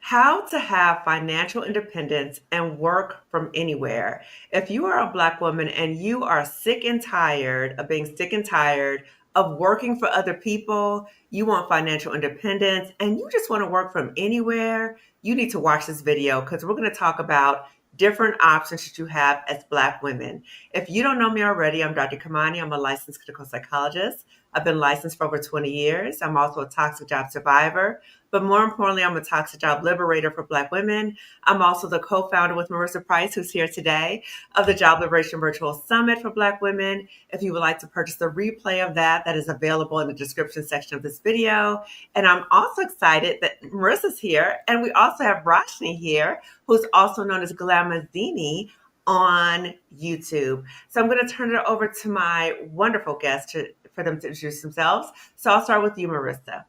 How to have financial independence and work from anywhere. If you are a Black woman and you are sick and tired of being sick and tired of working for other people, you want financial independence, and you just want to work from anywhere, you need to watch this video because we're going to talk about different options that you have as Black women. If you don't know me already, I'm Dr. Kamani. I'm a licensed clinical psychologist. I've been licensed for over 20 years. I'm also a toxic job survivor. But more importantly, I'm a toxic job liberator for Black women. I'm also the co-founder with Marissa Price, who's here today, of the Job Liberation Virtual Summit for Black women. If you would like to purchase the replay of that, that is available in the description section of this video. And I'm also excited that Marissa's here, and we also have Roshni here, who's also known as Glamazini on YouTube. So I'm going to turn it over to my wonderful guests for them to introduce themselves. So I'll start with you, Marissa.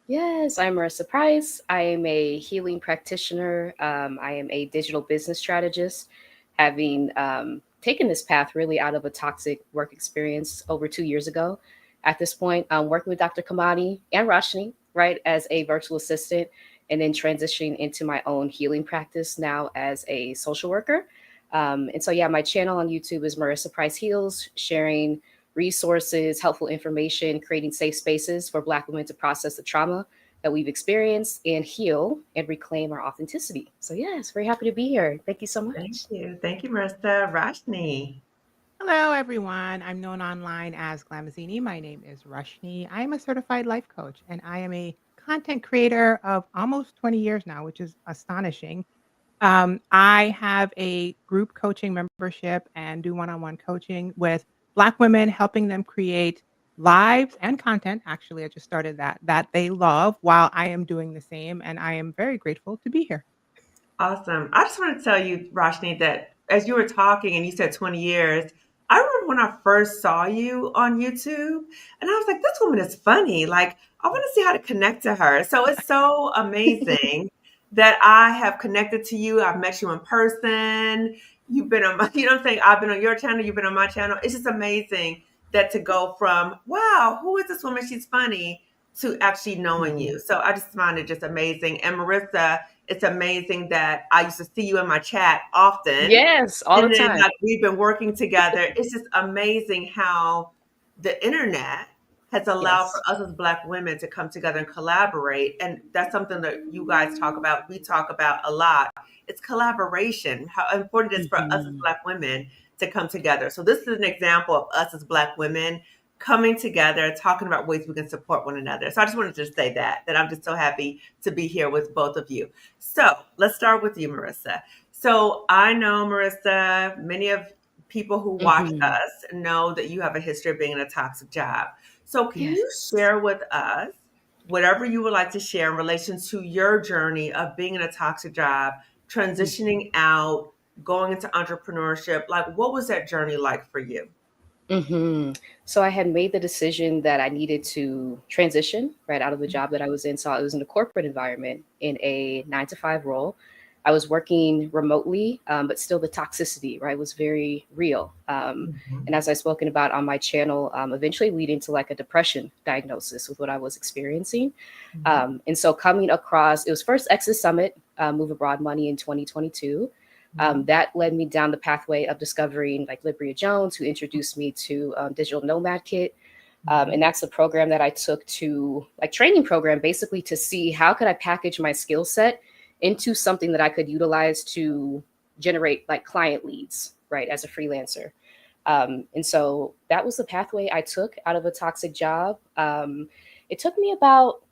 Yes, I'm Marissa Price. I am a healing practitioner. I am a digital business strategist, having taken this path really out of a toxic work experience over 2 years ago. At this point, I'm working with Dr. Kamani and Rashni, right, as a virtual assistant, and then transitioning into my own healing practice now as a social worker. Yeah, my channel on YouTube is Marissa Price Heals, sharing resources, helpful information, creating safe spaces for Black women to process the trauma that we've experienced and heal and reclaim our authenticity. So, yes, very happy to be here. Thank you so Thank much. you. Thank you, Marissa. Rashni. Hello, everyone. I'm known online as Glamazini. My name is Rushni. I am a certified life coach, and I am a content creator of almost 20 years now, which is astonishing. I have a group coaching membership and do one-on-one coaching with Black women, helping them create lives and content. Actually, I just started that they love while I am doing the same, and I am very grateful to be here. Awesome. I just want to tell you, Roshni, that as you were talking and you said 20 years, I remember when I first saw you on YouTube and I was like, this woman is funny. Like, I want to see how to connect to her. So it's so amazing that I have connected to you. I've met you in person. You've been on my, you know what I'm saying? I've been on your channel. You've been on my channel. It's just amazing that to go from, wow, who is this woman? She's funny to actually knowing Mhm. you. So I just find it just amazing. And Marissa, it's amazing that I used to see you in my chat often. Yes, all the And then time. like we've been working together. It's just amazing how the internet has allowed for Yes. us as Black women to come together and collaborate. And that's something that you guys talk about. We talk about a lot. It's collaboration, how important it is for us as Mhm. Black women to come together. So this is an example of us as Black women coming together, talking about ways we can support one another. So I just wanted to say that I'm just so happy to be here with both of you. So let's start with you, Marissa. So I know, Marissa, many of people who watch Hmm. us know that you have a history of being in a toxic job. So can you Yes. share with us whatever you would like to share in relation to your journey of being in a toxic job, transitioning out, going into entrepreneurship? Like, what was that journey like for you? Hmm. So I had made the decision that I needed to transition right out of the job that I was in. So I was in a corporate environment in a 9 to 5 role. I was working remotely, but still the toxicity, right, was very real. And Mhm. as I've spoken about on my channel, eventually leading to like a depression diagnosis with what I was experiencing. Mhm. And so coming across, it was first Exit Summit, Move Abroad Money in 2022. Mhm. That led me down the pathway of discovering like Libria Jones, who introduced me to Digital Nomad Kit. Mhm. And that's the program that I took to like training program, basically to see how could I package my skill set into something that I could utilize to generate like client leads, right, as a freelancer. And so that was the pathway I took out of a toxic job. It took me about,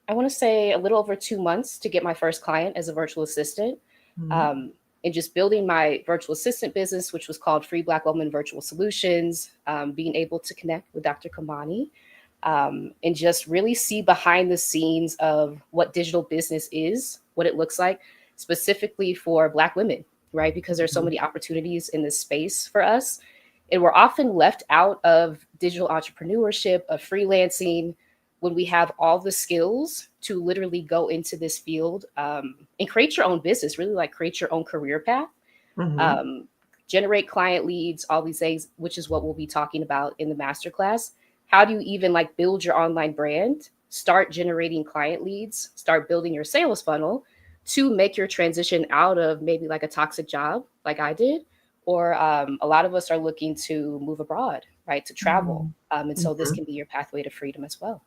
I want to say, a little over 2 months to get my first client as a virtual assistant. Mhm. Um, and just building my virtual assistant business, which was called Free Black Woman Virtual Solutions, being able to connect with Dr. Kamani, and just really see behind the scenes of what digital business is, what it looks like, specifically for Black women, right? Because there's so Mhm. many opportunities in this space for us. And we're often left out of digital entrepreneurship, of freelancing, when we have all the skills to literally go into this field and create your own business, really like create your own career path, Mhm. um, generate client leads, all these things, which is what we'll be talking about in the masterclass. How do you even like build your online brand, start generating client leads, start building your sales funnel to make your transition out of maybe like a toxic job, like I did, or a lot of us are looking to move abroad, right, to travel. Mhm. And so this Mhm. can be your pathway to freedom as well.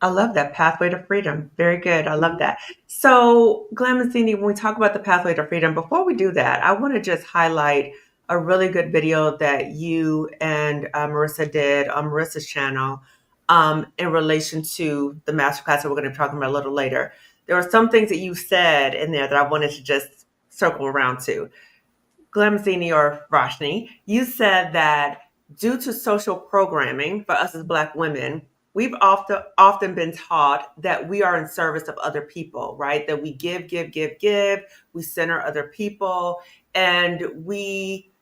I love that pathway to freedom. Very good. I love Mhm. that. So, Glamazini, when we talk about the pathway to freedom, before we do that, I want to just highlight a really good video that you and Marissa did on Marissa's channel in relation to the masterclass that we're going to be talking about a little later. There are some things that you said in there that I wanted to just circle around to. Glamzini or Roshni, you said that due to social programming for us as Black women, we've often been taught that we are in service of other people, right? That we give, give, give, give. We center other people, and we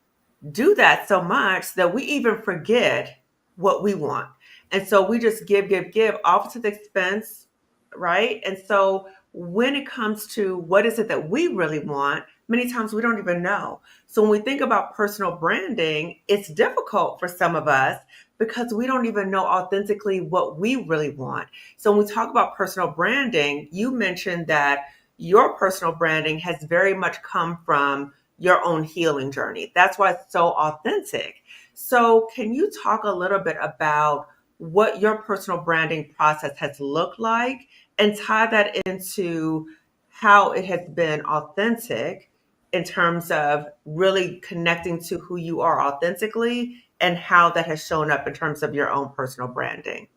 do that so much that we even forget what we want. And so we just give, give, give off to the expense, right? And so when it comes to what is it that we really want, many times we don't even know. So when we think about personal branding, it's difficult for some of us because we don't even know authentically what we really want. So when we talk about personal branding, you mentioned that your personal branding has very much come from your own healing journey. That's why it's so authentic. So, can you talk a little bit about what your personal branding process has looked like and tie that into how it has been authentic in terms of really connecting to who you are authentically and how that has shown up in terms of your own personal branding?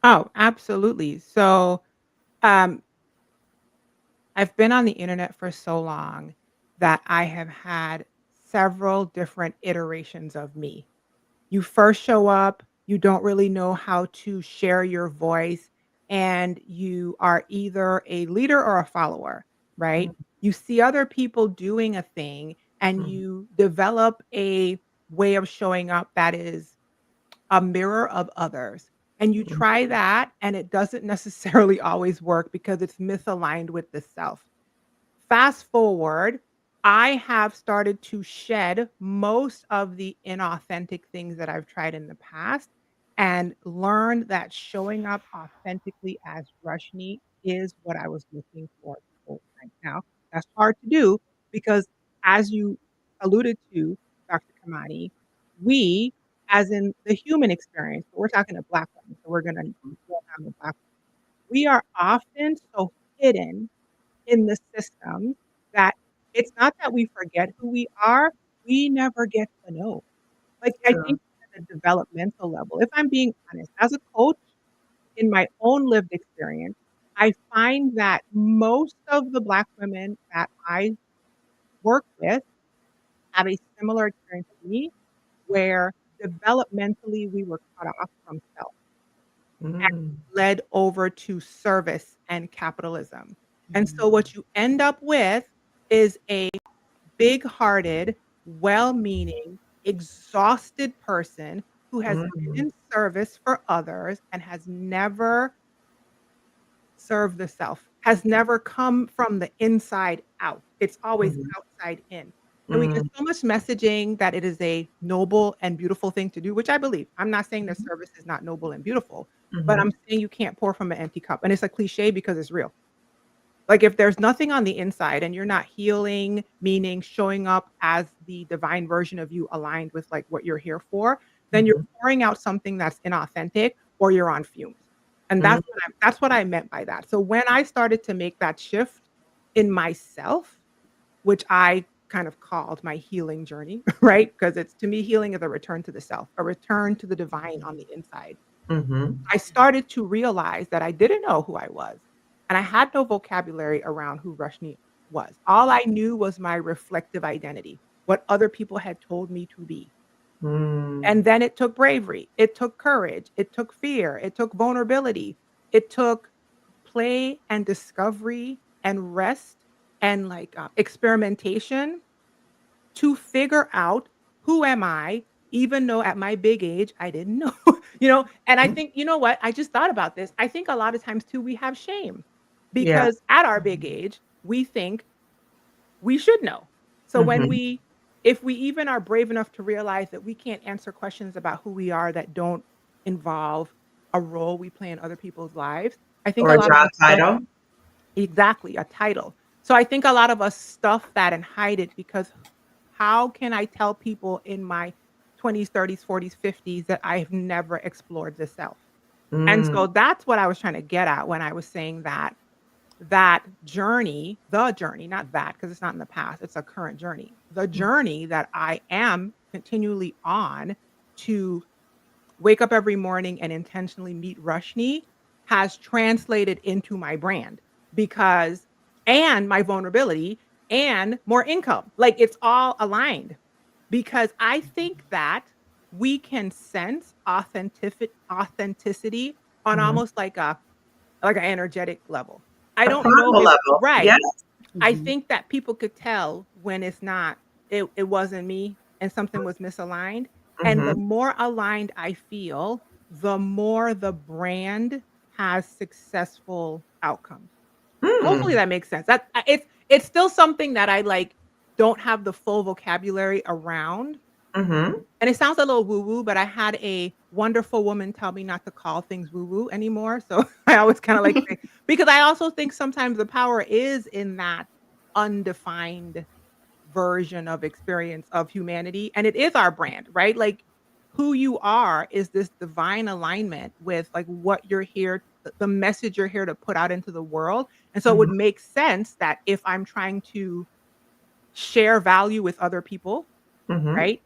Oh, absolutely. So, um, I've been on the internet for so long that I have had several different iterations of me. You first show up, you don't really know how to share your voice, and you are either a leader or a follower, right? You see other people doing a thing and Mhm, you develop a way of showing up that is a mirror of others. And you mhm, try that, and it doesn't necessarily always work because it's misaligned with the self. Fast forward, I have started to shed most of the inauthentic things that I've tried in the past and learned that showing up authentically as Rushni is what I was looking for the whole time. Now, that's hard to do because as you alluded to, Dr. Kamani, we, as in the human experience, we're talking to Black women, so we're gonna drill down to Black women. We are often so hidden in the system that it's not that we forget who we are, we never get to know. Like, I true. think at a developmental level, if I'm being honest, as a coach in my own lived experience, I find that most of the Black women that I work with have a similar experience to me, where developmentally we were cut off from self and Mm, led over to service and capitalism. And so mm, what you end up with is a big-hearted, well-meaning, exhausted person who has been mm, in service for others and has never served the self, has never come from the inside out. It's always mhm, outside in. And we get mm, so much messaging that it is a noble and beautiful thing to do, which I believe. I'm not saying that mhm, service is not noble and beautiful, but I'm mhm, saying you can't pour from an empty cup. And it's a cliche because it's real. Like, if there's nothing on the inside and you're not healing, meaning showing up as the divine version of you aligned with, like, what you're here for, then you're mhm, pouring out something that's inauthentic or you're on fumes. And mm, that's what I meant by that. So when I started to make that shift in myself, which I kind of called my healing journey, right? Because it's to me, healing is a return to the self, a return to the divine on the inside. mhm, I started to realize that I didn't know who I was, and I had no vocabulary around who Rushni was. All I knew was my reflective identity, what other people had told me to be. mm, And then it took bravery, it took courage, it took fear, it took vulnerability, it took play and discovery and rest and, like, experimentation to figure out who am I, even though at my big age, I didn't know, and I mm, think, you know what? I just thought about this. I think a lot of times too, we have shame yeah, because at our big age, we think we should know. So mhm, if we even are brave enough to realize that we can't answer questions about who we are that don't involve a role we play in other people's lives, I think or a a lot of job us don't. title. Exactly, a title. So I think a lot of us stuff that and hide it because how can I tell people in my 20s, 30s, 40s, 50s that I've never explored this self? And Mm, so that's what I was trying to get at when I was saying that that journey, the journey, not that because it's not in the past, it's a current journey. The journey that I am continually on to wake up every morning and intentionally meet Rushni has translated into my brand because and my vulnerability and more income. Like it's all aligned because I think that we can sense authenticity on mhm. almost like an energetic level. I A don't know primal if level. right. Yes. I Mhm. think that people could tell when it's not it wasn't me and something was misaligned, and the Mhm. more aligned I feel, the more the brand has successful outcomes. Hopefully Mm. that makes sense. That it's still something that I, like, don't have the full vocabulary around, Mhm. and it sounds a little woo-woo, but I had a wonderful woman tell me not to call things woo-woo anymore, so I always kinda like say because I also think sometimes the power is in that undefined version of experience of humanity, and it is our brand, right? Like, who you are is this divine alignment with, like, what you're here the message you're here to put out into the world, and so it Mhm. would make sense that if I'm trying to share value with other people, Mhm. right?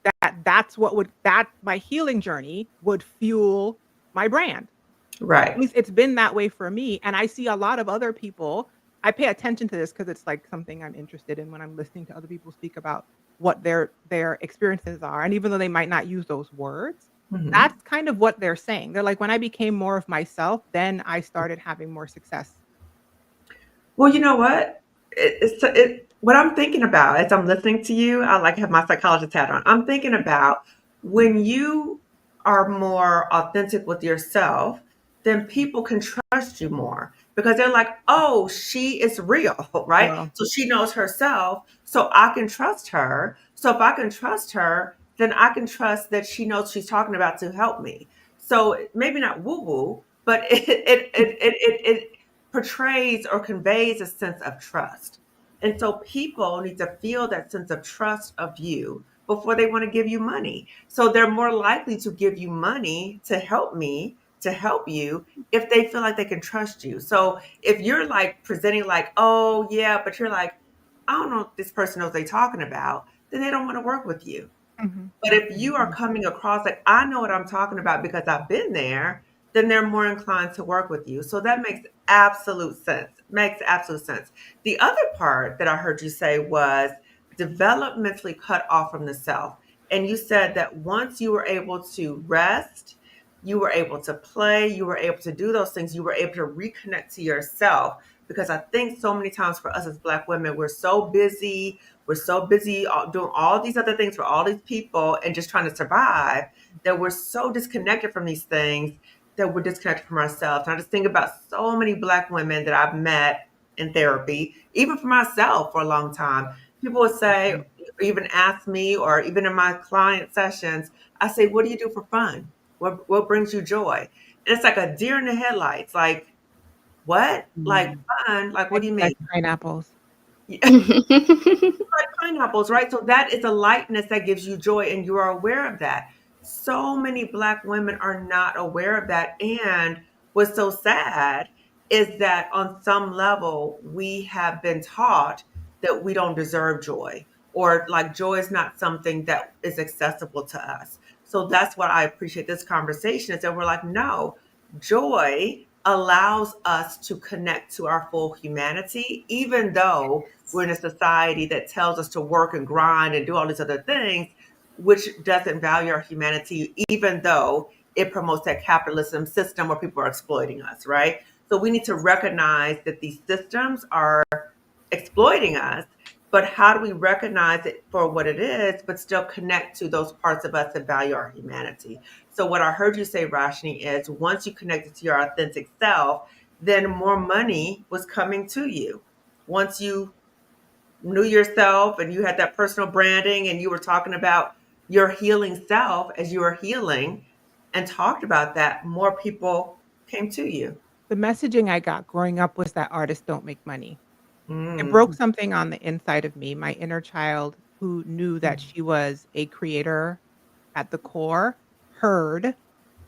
That's what would that my healing journey would fuel my brand. At Right. least it's been that way for me, and I see a lot of other people I pay attention to this because it's, like, something I'm interested in when I'm listening to other people speak about what their experiences are, and even though they might not use those words, Mhm. that's kind of what they're saying. They're like, "When I became more of myself, then I started having more success." Well, you know what? What I'm thinking about as I'm listening to you, I like have my psychologist hat on. I'm thinking about when you are more authentic with yourself, then people can trust you more because they're like, oh, she is real, right? Well, So she knows herself, so I can trust her. So if I can trust her, then I can trust that she knows she's talking about to help me. So maybe not woo woo, but it portrays or conveys a sense of trust. And so people need to feel that sense of trust of you before they want to give you money. So they're more likely to give you money to help me, to help you, if they feel like they can trust you. So if you're like presenting like, oh yeah, but you're like, I don't know if this person knows what they're talking about, then they don't want to work with you. mhm, But if you are coming across like, I know what I'm talking about because I've been there, then they're more inclined to work with you. So that makes absolute sense. Makes absolute sense. The other part that I heard you say was developmentally cut off from the self. And you said that once you were able to rest, you were able to play, you were able to do those things, you were able to reconnect to yourself. Because I think so many times for us as Black women, we're so busy doing all these other things for all these people and just trying to survive that we're so disconnected from these things that we're disconnected from ourselves. And I just think about so many Black women that I've met in therapy, even for myself for a long time. People would say, mhm. or even ask me, or even in my client sessions, I say, what do you do for fun? What brings you joy? And it's like a deer in the headlights. Like, what? Like Mm. fun? Like, I what do you mean? collect pineapples. Like pineapples, right? So that is a lightness that gives you joy, and you are aware of that. So many Black women are not aware of that. And what's so sad is that on some level, we have been taught that we don't deserve joy, or like joy is not something that is accessible to us. So that's what I appreciate this conversation is that we're like, no, joy allows us to connect to our full humanity, even though we're in a society that tells us to work and grind and do all these other things, which doesn't value our humanity, even though it promotes that capitalism system where people are exploiting us, right? So we need to recognize that these systems are exploiting us, but how do we recognize it for what it is, but still connect to those parts of us that value our humanity? So what I heard you say, Rashni, is once you connected to your authentic self, then more money was coming to you. Once you knew yourself and you had that personal branding and you were talking about your healing self as you were healing and talked about that, more people came to you. The messaging I got growing up was that artists don't make money. It broke Mm, something on the inside of me. My inner child who knew that mm, she was a creator at the core heard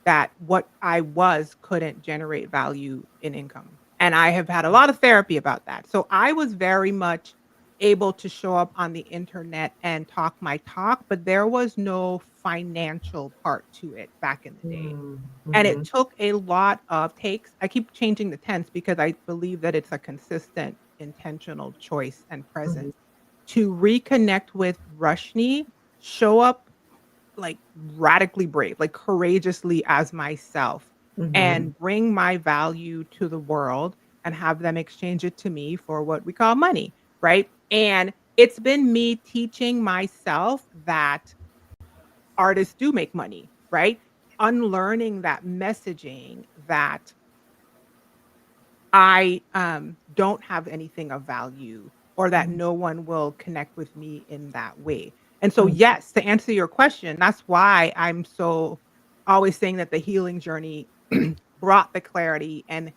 that what I was couldn't generate value in income. And I have had a lot of therapy about that. So I was very much able to show up on the internet and talk my talk, but there was no financial part to it back in the day. mm, And it mhm, took a lot of takes. I keep changing the tense because I believe that it's a consistent, intentional choice and mhm, presence to reconnect with Rushni, show up like radically brave, like courageously as myself, mhm, and bring my value to the world and have them exchange it to me for what we call money, right? And it's been me teaching myself that artists do make money, right? Unlearning that messaging that I, don't have anything of value or that mhm, no one will connect with me in that way. And so, mhm, yes, to answer your question, that's why I'm so always saying that the healing journey brought the clarity and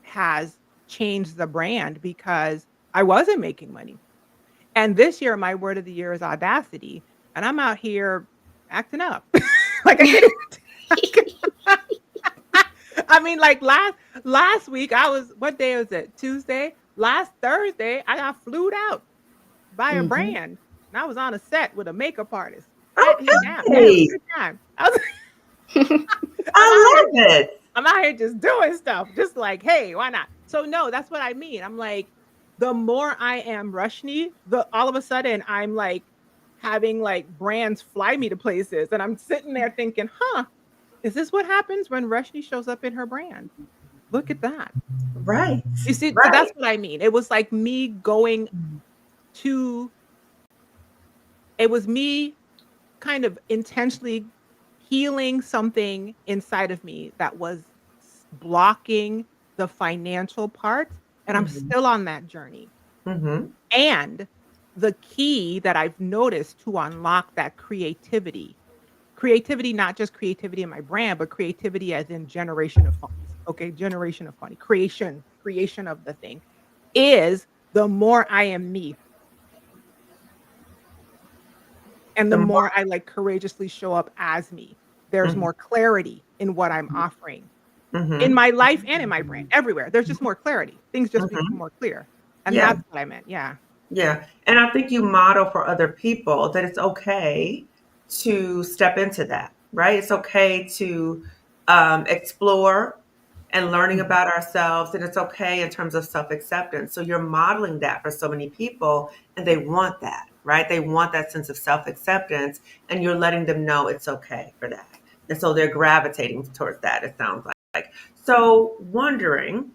has changed the brand because I wasn't making money. And this year, my word of the year is audacity. And I'm out here acting up. Like I can't I mean, like last week, I was what day was it? Tuesday? Last Thursday, I got flued out by a mhm. brand, and I was on a set with a makeup artist, setting him down. Yeah, it was a Okay, good time. I was I'm out here I love it. I'm out here just doing stuff, just like, "Hey, why not?" So, no, that's what I mean. I'm like, the more I am Rushni, the all of a sudden, I'm, like, having, like, brands fly me to places, and I'm sitting there thinking, "Huh, is this what happens when Rushni shows up in her brand? Look at that." Right, You see, so that's right. what I mean. It was like me going to it was me kind of intentionally healing something inside of me that was blocking the financial part, and I'm Mhm, still on that journey. mhm, And the key that I've noticed to unlock that creativity, not just creativity in my brand, but creativity as in generation of funds. Okay, generation of money, creation of the thing is the more I am me and the the more more I like courageously show up as me. There's mhm, more clarity in what I'm offering in mhm, my life and in my brand, everywhere. There's just more clarity. Things just become mhm. more clear. And Yeah, that's what I meant. Yeah. yeah, and I think you model for other people that it's okay to step into that, right? It's okay to explore and learning Mhm. about ourselves, and it's okay in terms of self-acceptance. So you're modeling that for so many people, and they want that, right? They want that sense of self-acceptance, and you're letting them know it's okay for that. And so they're gravitating towards that, it sounds like. So wondering,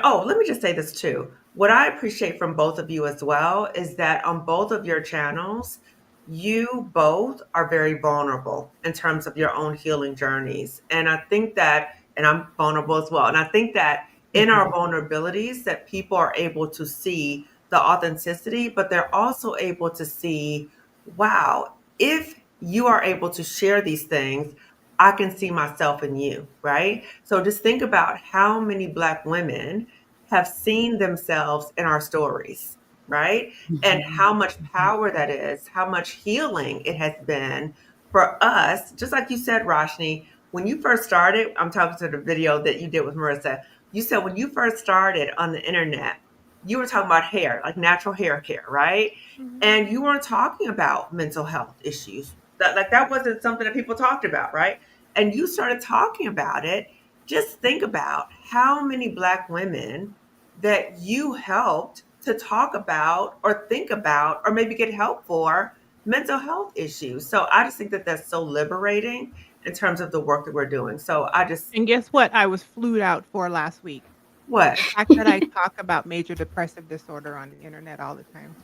oh, let me just say this too. What I appreciate from both of you as well is that on both of your channels, you both are very vulnerable in terms of your own healing journeys. And I think that, and I'm vulnerable as well. And I think that in our Mhm. vulnerabilities that people are able to see the authenticity, but they're also able to see, wow, if you are able to share these things, I can see myself in you, right? So just think about how many Black women have seen themselves in our stories, right? And Mhm. how much power that is, how much healing it has been for us. Just like you said, Roshni, when you first started, I'm talking to the video that you did with Marissa. You said when you first started on the internet, you were talking about hair, like natural hair care, right? Mhm. And you weren't talking about mental health issues. That wasn't something that people talked about, right? And you started talking about it. Just think about how many Black women that you helped to talk about or think about or maybe get help for mental health issues. So I just think that that's so liberating in terms of the work that we're doing. So I just, And guess what? I was flued out for last week. what? The fact that I talk about major depressive disorder on the internet all the time.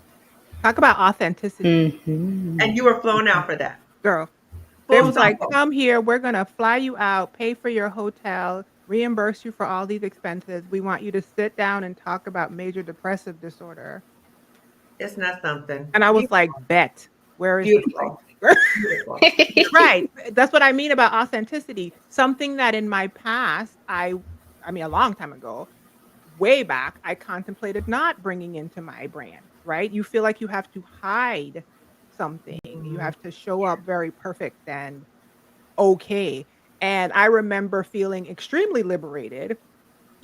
Talk about authenticity, Mhm. And you were flown out for that. girl. They Full was like, circle. "Come here, we're gonna fly you out, pay for your hotel, reimburse you for all these expenses. We want you to sit down and talk about major depressive disorder." It's not something. And I was like, Beautiful. "Bet. Where is the flight?" Beautiful. Beautiful. Beautiful. Right. That's what I mean about authenticity. Something that in my past, I mean, a long time ago, way back, I contemplated not bringing into my brand, right? You feel like you have to hide something. You Mm, have to show up very perfect and okay. And I remember feeling extremely liberated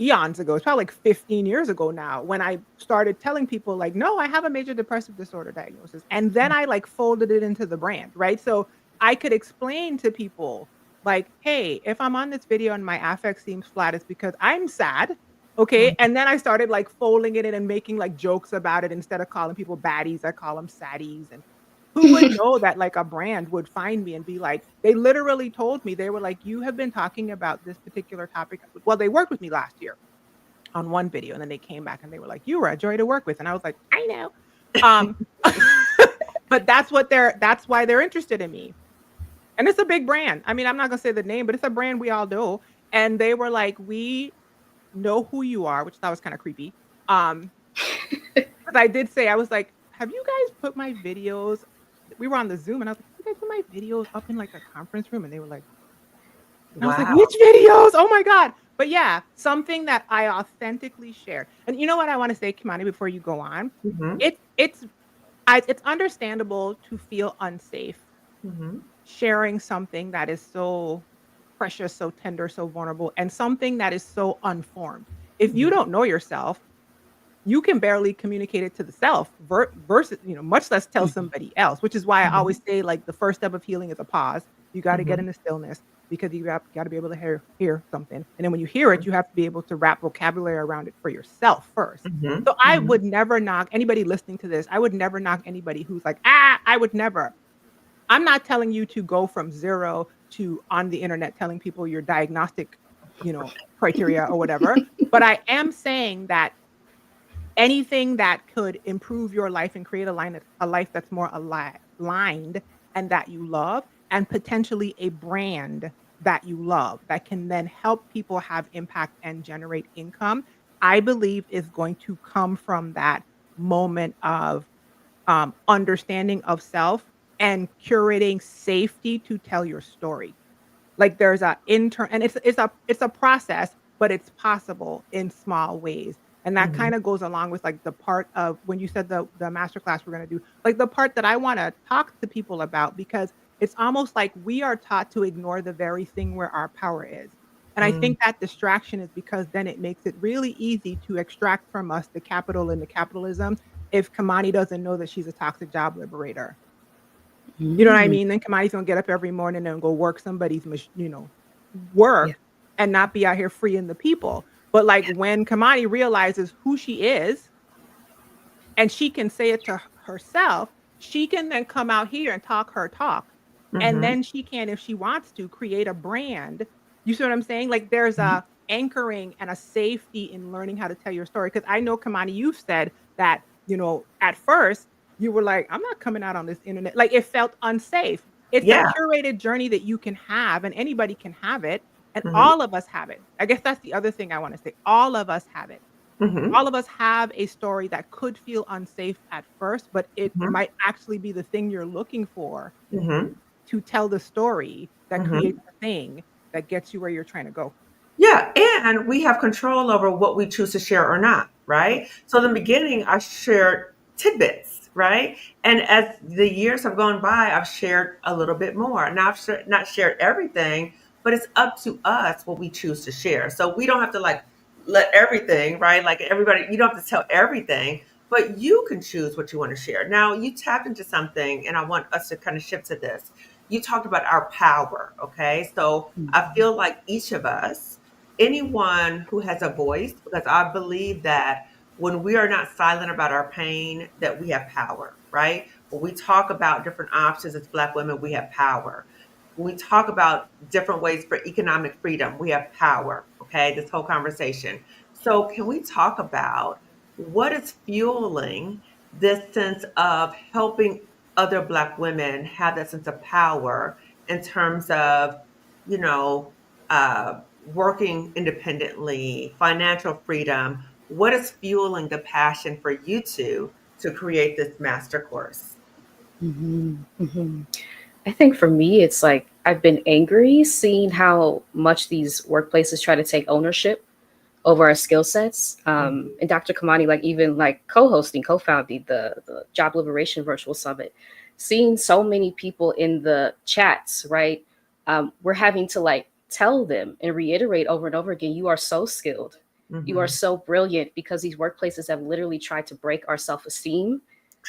eons ago. It's probably like 15 years ago now when I started telling people like, "No, I have a major depressive disorder diagnosis." And then I like folded it into the brand, right? So I could explain to people like, "Hey, if I'm on this video and my affect seems flat, it's because I'm sad." Okay? mm, And then I started like folding it in and making like jokes about it instead of calling people baddies, I call them saddies. And who would know that like a brand would find me and be like, they literally told me, they were like, "You have been talking about this particular topic." Well, they worked with me last year on one video, and then they came back and they were like, "You were a joy to work with." And I was like, "I know." Um, but that's why they're interested in me. And it's a big brand. I mean, I'm not gonna say the name, but it's a brand we all know. And they were like, "We know who you are," which I thought was kind of creepy. Um, 'Cause I did say, I was like, "Have you guys put my videos?" We were on the Zoom and I was like, "Have you guys put my videos up in like a conference room?" And they were like, and I was like, wow. "Which videos? Oh my god." But yeah, something that I authentically shared. And you know what I wanna say, Kimani, before you go on? Mhm, It's it's understandable to feel unsafe mhm, sharing something that is so precious, so tender, so vulnerable, and something that is so unformed. If you mhm, don't know yourself, you can barely communicate it to the self versus, much less tell mhm, somebody else, which is why I mhm, always say like the first step of healing is a pause. You got to get mhm, into stillness because you got to be able to hear something. And then when you hear it, you have to be able to wrap vocabulary around it for yourself first. mhm, So I mhm, would never knock anybody listening to this. I would never knock anybody who's like, I would never. I'm not telling you to go from 0 to on the internet telling people your diagnostic, criteria or whatever, but I am saying that anything that could improve your life and create a life that's more aligned and that you love, and potentially a brand that you love that can then help people have impact and generate income, I believe is going to come from that moment of understanding of self and curating safety to tell your story. Like there's a intern and it's a process, but it's possible in small ways. And that mhm, kinda goes along with like the part of when you said the masterclass we're gonna do, like the part that I wanna talk to people about because it's almost like we are taught to ignore the very thing where our power is. And I mm. think that distraction is because then it makes it really easy to extract from us the capital and the capitalism if Kamani doesn't know that she's a toxic job liberator. You know what I Mm, mean? Then Kamani's gonna get up every morning and go work somebody's yeah. work and not be out here freeing the people. But, like, when Kamani realizes who she is and she can say it to herself, she can then come out here and talk her talk. And Mhm, then she can, if she wants to, create a brand. You see what I'm saying? Like, there's mhm. a anchoring and a safety in learning how to tell your story. Because I know, Kamani, you've said that, at first, you were like, "I'm not coming out on this internet." Like, it felt unsafe. It's a Yeah, curated journey that you can have, and anybody can have it, and mhm, all of us have it. I guess that's the other thing I wanna say. All of us have it. mhm, All of us have a story that could feel unsafe at first, but it mhm, might actually be the thing you're looking for mhm, to tell the story that creates mhm. the thing that gets you where you're trying to go. Yeah, and we have control over what we choose to share or not, right? Correct. So in the beginning, I shared tidbits, right? And as the years have gone by, I've shared a little bit more. Now not shared everything, but it's up to us what we choose to share. So we don't have to like let everything, right? Like everybody, you don't have to tell everything, but you can choose what you want to share. Now you tapped into something, and I want us to kind of shift to this. You talked about our power, okay? So I Mhm. feel like each of us, anyone who has a voice, because I believe that when we are not silent about our pain, that we have power, right? When we talk about different options as Black women, we have power. When we talk about different ways for economic freedom, we have power, okay? This whole conversation. So can we talk about what is fueling this sense of helping other Black women have that sense of power in terms of, you know, working independently, financial freedom? What is fueling the passion for you two to create this master course? Mhm. Mhm. I think for me, it's like I've been angry seeing how much these workplaces try to take ownership over our skill sets. Mhm. And Dr. Kamani, like even like co-hosting, co-founding the Job Liberation Virtual Summit, seeing so many people in the chats, right? We're having to like tell them and reiterate over and over again, you are so skilled. You are Mhm. so brilliant, because these workplaces have literally tried to break our self-esteem,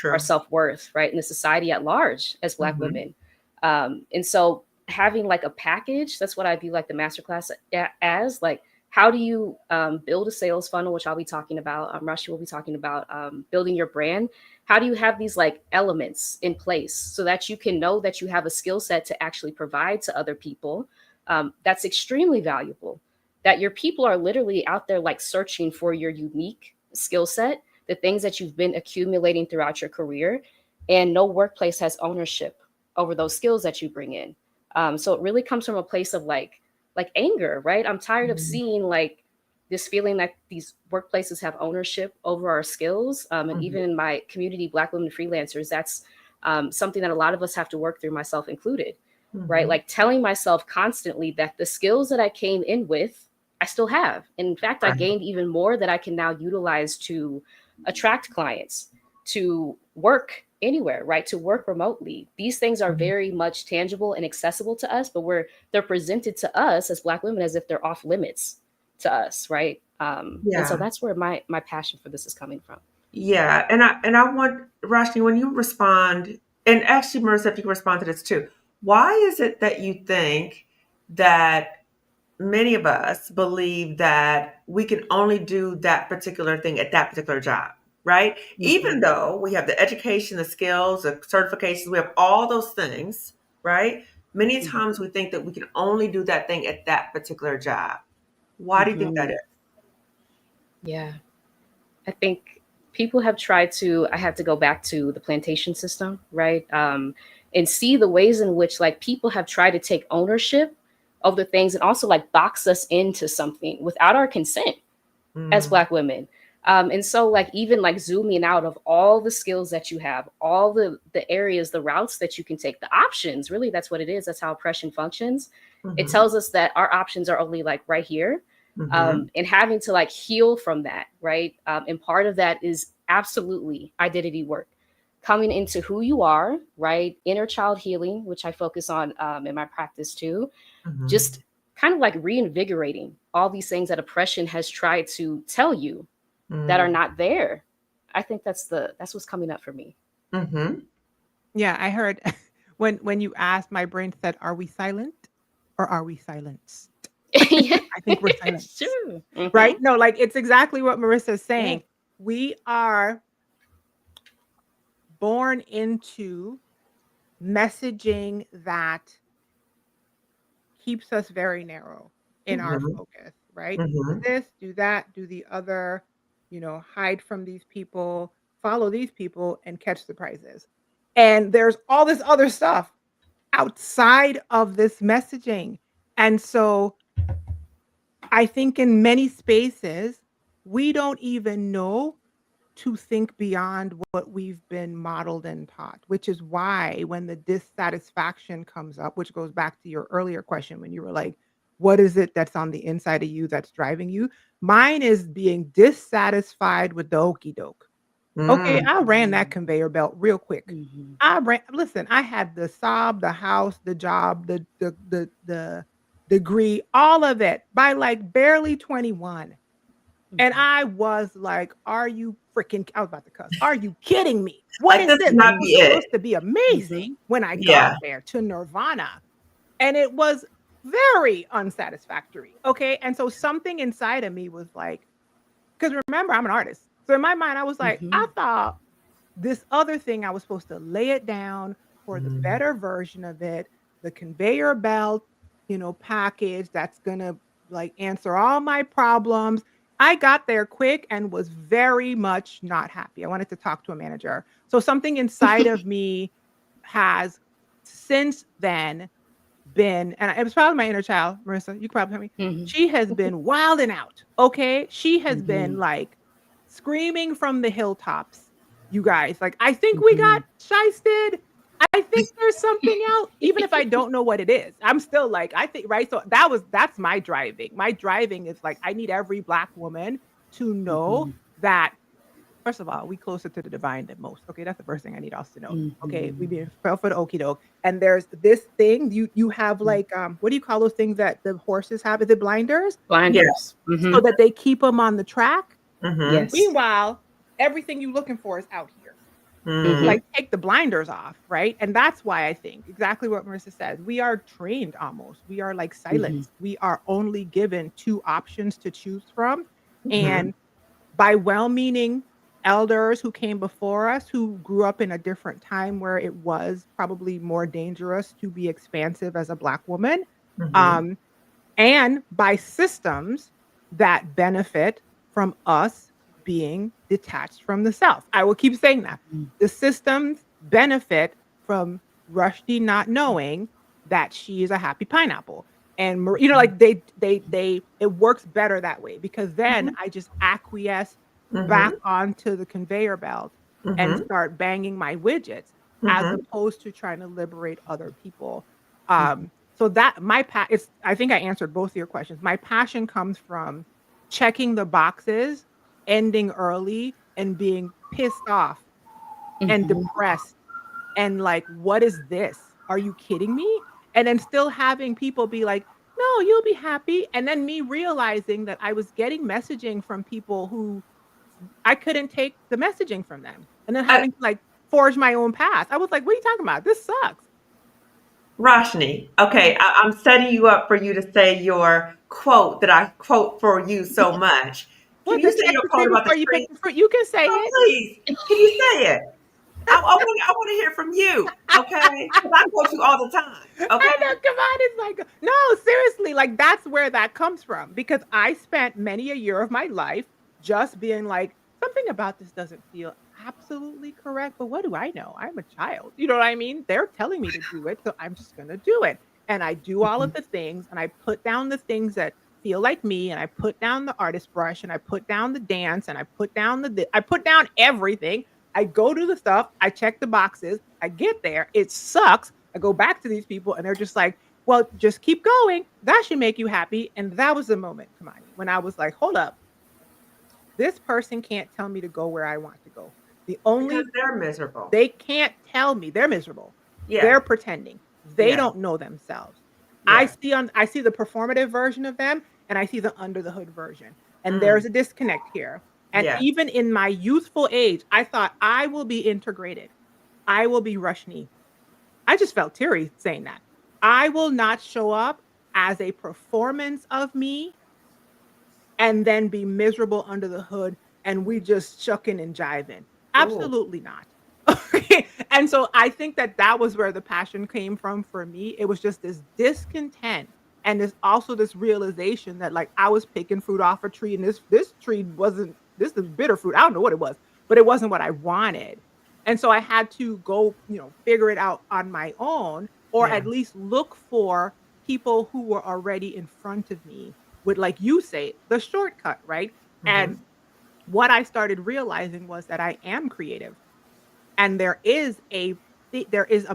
our True. self-worth, right, in the society at large as Black Mhm. women. And so having like a package, that's what I view like the masterclass as. Like, how do you build a sales funnel, which I'll be talking about. Rashi will be talking about building your brand. How do you have these like elements in place so that you can know that you have a skill set to actually provide to other people, that's extremely valuable, that your people are literally out there like searching for your unique skill set, the things that you've been accumulating throughout your career, and no workplace has ownership over those skills that you bring in. So it really comes from a place of like anger, right? I'm tired of Mhm. seeing like this feeling that these workplaces have ownership over our skills. And Mhm. even in my community, Black women freelancers, that's something that a lot of us have to work through, myself included, right? Mhm. Like telling myself constantly that the skills that I came in with, I still have. And in fact, I Right. gained even more that I can now utilize to attract clients, to work anywhere, right? To work remotely. These things are Mhm. very much tangible and accessible to us, but they're presented to us as Black women as if they're off limits to us, right? And so Yeah. that's where my passion for this is coming from. Yeah. And I want Rashni, when you respond, and actually Marissa, if you can respond to this too, why is it that you think that many of us believe that we can only do that particular thing at that particular job, right? Even Mhm. though we have the education, the skills, the certifications, we have all those things, right? Many times Mhm. we think that we can only do that thing at that particular job. Why do you think that Mhm. is? Yeah, I think people have tried to. I have to go back to the plantation system, right? And see the ways in which like people have tried to take ownership of the things and also like box us into something without our consent as Mm, Black women. And so like even like zooming out of all the skills that you have, all the areas, the routes that you can take, the options, really that's what it is. That's how oppression functions. It mhm, tells us that our options are only like right here. mhm, And having to like heal from that, right? And part of that is absolutely identity work, coming into who you are, right? Inner child healing, which I focus on in my practice too, mhm, just kind of like reinvigorating all these things that oppression has tried to tell you that are mm, not there. I think that's what's coming up for me. mhm. Yeah, I heard when you asked, my brain said, "Are we silent or are we silenced?" Yeah, I think we're silenced, sure. Hmm. right? No, like it's exactly what Marissa's Yeah. saying. We are born into messaging that keeps us very narrow in our Mhm, focus, right? Do mhm, this, do that, do the other, hide from these people, follow these people, and catch the prizes. And there's all this other stuff outside of this messaging. And so I think in many spaces, we don't even know to think beyond what we've been modeled and taught, which is why when the dissatisfaction comes up, which goes back to your earlier question when you were like, what is it that's on the inside of you that's driving you? Mine is being dissatisfied with the okey doke. Okay, mm, I ran that conveyor belt real quick. Hmm. I had the sob, the house, the job, the degree, all of it by like barely 21. And Hmm. I was like, "Are you freaking" I was about to cuss. "Are you kidding me? What like is this this?" Like, cannot it be was it. supposed to be Hmm. amazing when I got Yeah. there to nirvana, and it was very unsatisfactory, okay? And so something inside of me was like, because remember, I'm an artist. So in my mind, I was like, I Hmm. thought this other thing, I was supposed to lay it down for the Mm, better version of it, the conveyor belt, package that's gonna like answer all my problems. I got there quick and was very much not happy. I wanted to talk to a manager. So something inside of me has since then been, and it was probably my inner child, Marissa, you can probably tell me. Hmm. She has been wilding out, okay? She has been, Hmm. like, screaming from the hilltops, you guys. Like, "I think we got Hmm. shysted. I think there's something else, even if I don't know what it is. I'm still like, I think, right? So that's my driving. My driving is like, I need every Black woman to know Mhm. that, first of all, we closer to the divine than most. Okay, that's the first thing I need us to know. Okay, we Mhm. being fell for the okey doke. And there's this thing you have Mm. like what do you call those things that the horses have? Is it blinders? Yeah. Blinders. So Mhm. that they keep them on the track. Mm-hmm. Yes. Meanwhile, everything you're looking for is out here. Mhm. Like, Mm. take the blinders off, right? And that's why I think exactly what Marissa said. We are trained almost. We are like Mhm. silenced. We are only given 2 options to choose from. Mm-hmm. And by well-meaning elders who came before us, who grew up in a different time where it was probably more dangerous to be expansive as a Black woman, Mm-hmm. um, and by systems that benefit from us being detached from the self. I will keep saying that. Mhm. The systems benefit from Rushdie not knowing that she is a happy pineapple. And like they it works better that way because then Mm-hmm. I just acquiesce back Mm-hmm. onto the conveyor belt and Mm-hmm. start banging my widgets as Mm-hmm. opposed to trying to liberate other people. Mm-hmm. So that my it's I think I answered both of your questions. My passion comes from checking the boxes, ending early, and being pissed off and Mhm. depressed and like, "What is this? Are you kidding me?" And then still having people be like, "No, you'll be happy." And then me realizing that I was getting messaging from people who I couldn't take the messaging from them, and then Uh, having to, like, forge my own path. I was like, "What are you talking about? This sucks." Roshni, okay, I'm setting you up for you to say your quote that I quote for you so much. Can Well, you then say check your to see quote about the before you pick tree? the fruit. You can say Oh, it. please. Can you say it? I want to hear from you, okay? Because I quote you all the time, I okay? know, come on, it's like no, seriously, like, that's where that comes from, because I spent many a year of my life just being like, "Something about this doesn't feel absolutely correct, but what do I know? I'm a child." You know what I mean? They're telling me to do it, so I'm just gonna do it, and I do all of Mhm. the things, and I put down the things that feel like me, and I put down the artist brush, and I put down the dance, and I put down I put down everything. I go do the stuff, I check the boxes, I get there, it sucks, I go back to these people and they're just like, "Well, just keep going. That should make you happy." And that was the moment, Kamani, when I was like, "Hold up. This person can't tell me to go where I want to go. The Because only they're miserable. they can't tell me. They're miserable. Yeah, They're pretending. They yeah, don't know themselves. yeah. I see the performative version of them and I see the under the hood version. And Mm, there's a disconnect here. And yeah. even in my youthful age, I thought I will be integrated. I will be Rushni. I just felt teary saying that. I will not show up as a performance of me and then be miserable under the hood and we just shucking and jiving. Ooh. Absolutely not. Okay. And so I think that that was where the passion came from for me. It was just this discontent and this also this realization that like I was picking fruit off a tree and this tree wasn't this is bitter fruit. I don't know what it was, but it wasn't what I wanted. And so I had to go, figure it out on my own or Yeah. at least look for people who were already in front of me with, like you say, the shortcut, right? Mm-hmm. And what I started realizing was that I am creative and there is a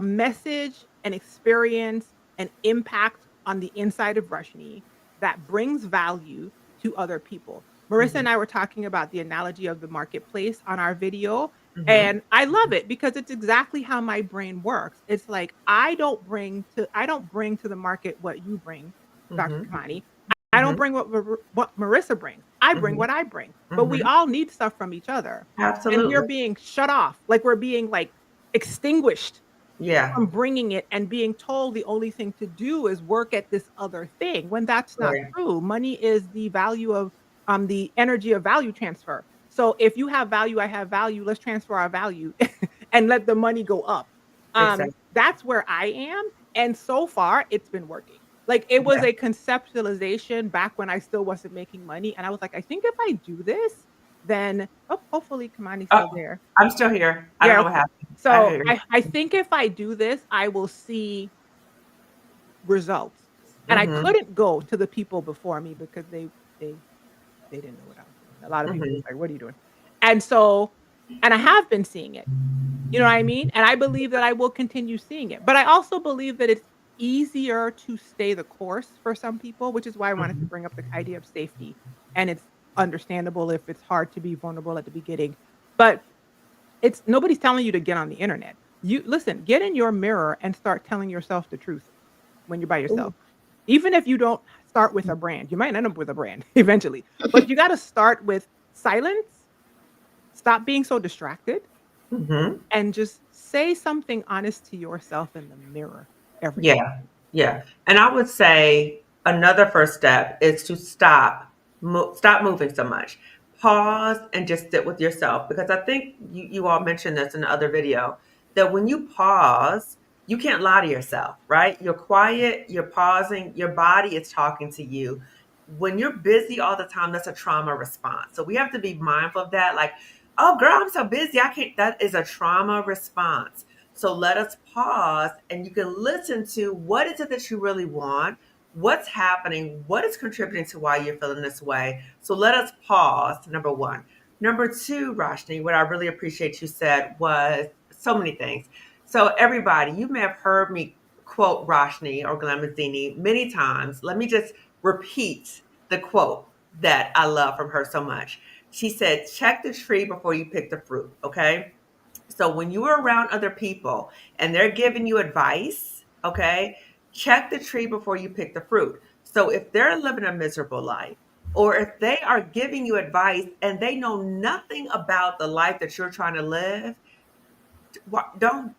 message, an experience, an impact on the inside of Rushni that brings value to other people. Marissa Mm-hmm. and I were talking about the analogy of the marketplace on our video, Mm-hmm. and I love it because it's exactly how my brain works. It's like I don't bring to the market what you bring, Dr. Mm-hmm. Kamani. I don't Mm-hmm. bring what Marissa brings. I bring Mm-hmm. what I bring. But we Mm-hmm. all need stuff from each other. And we're Absolutely. being shut off, like we're being like extinguished Yeah. from bringing it and being told the only thing to do is work at this other thing when that's not Right. true. Money is the value of the energy of value transfer. So if you have value, I have value, let's transfer our value and let the money go up. Exactly. That's where I am. And so far it's been working. Like it was Yeah. a conceptualization back when I still wasn't making money. And I was like, I think if I do this, then hopefully Kamani's Oh, still there. I'm still here. I don't Yeah, know what okay. happened. I So hear you. I think if I do this, I will see results. And I Mm-hmm. couldn't go to the people before me because they they didn't know what I was doing. A lot of people was Mm-hmm. like, "What are you doing?" And so and I have been seeing it. You know what I mean? And I believe that I will continue seeing it. But I also believe that it's easier to stay the course for some people, which is why I wanted to Mhm. bring up the idea of safety. And it's understandable if it's hard to be vulnerable at the beginning. But it's nobody's telling you to get on the internet. You listen, get in your mirror and start telling yourself the truth when you're by Ooh. yourself. Even if you don't start with a brand, you might end up with a brand eventually. But you got to start with silence, stop being so distracted, Mhm. and just say something honest to yourself in the mirror every day. Yeah, yeah. And I would say another first step is to stop moving so much. Pause and just sit with yourself because I think you all mentioned this in the other video that when you pause, you can't lie to yourself, right? You're quiet, you're pausing, your body is talking to you. When you're busy all the time, that's a trauma response. So we have to be mindful of that. Like, oh, girl, I'm so busy. I can't. That is a trauma response. So let us pause and you can listen to what is it that you really want? What's happening? What is contributing to why you're feeling this way? So let us pause, number one. Number two, Roshni, what I really appreciate you said was so many things. So, everybody, you may have heard me quote Roshni or Glamazini many times. Let me just repeat the quote that I love from her so much. She said, check the tree before you pick the fruit, okay? So when you are around other people and they're giving you advice, okay, check the tree before you pick the fruit. So if they're living a miserable life, or if they are giving you advice and they know nothing about the life that you're trying to live, don't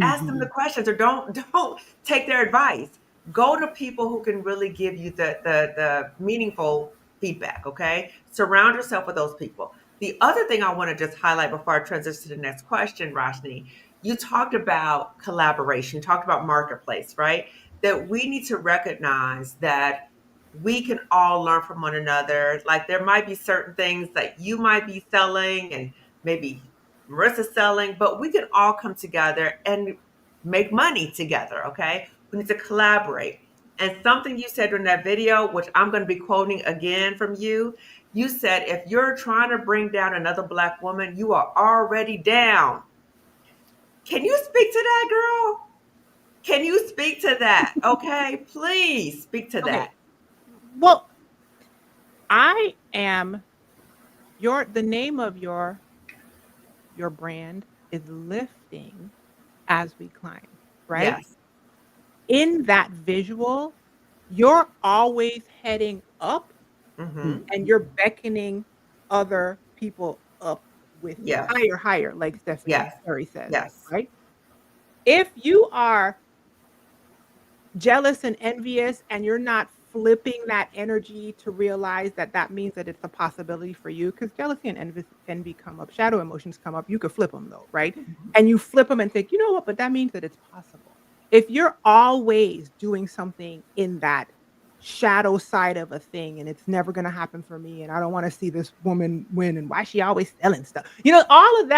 ask them the Mhm. questions or don't take their advice. Go to people who can really give you the meaningful feedback. Okay, surround yourself with those people. The other thing I want to just highlight before I transition to the next question, Roshni, you talked about collaboration, you talked about marketplace, right? That we need to recognize that we can all learn from one another. Like there might be certain things that you might be selling and maybe Marissa's selling, but we can all come together and make money together, okay? We need to collaborate. And something you said in that video, which I'm going to be quoting again from you, you said, if you're trying to bring down another Black woman, you are already down. Can you speak to that, girl? Can you speak to that? Okay, please speak to Okay. that. Well, I am the name of your brand is lifting as we climb, right? Yes. In that visual, you're always heading up Mm-hmm. and you're beckoning other people up with you. Yes. Higher, higher, like Stephanie Yes. Curry says, Yes. right? If you are jealous and envious and you're not flipping that energy to realize that that means that it's a possibility for you because jealousy and envy come up, shadow emotions come up, you could flip them though, right? And you flip them and think, you know what, but that means that it's possible. If you're always doing something in that shadow side of a thing and it's never going to happen for me and I don't want to see this woman win and why she always selling stuff, all of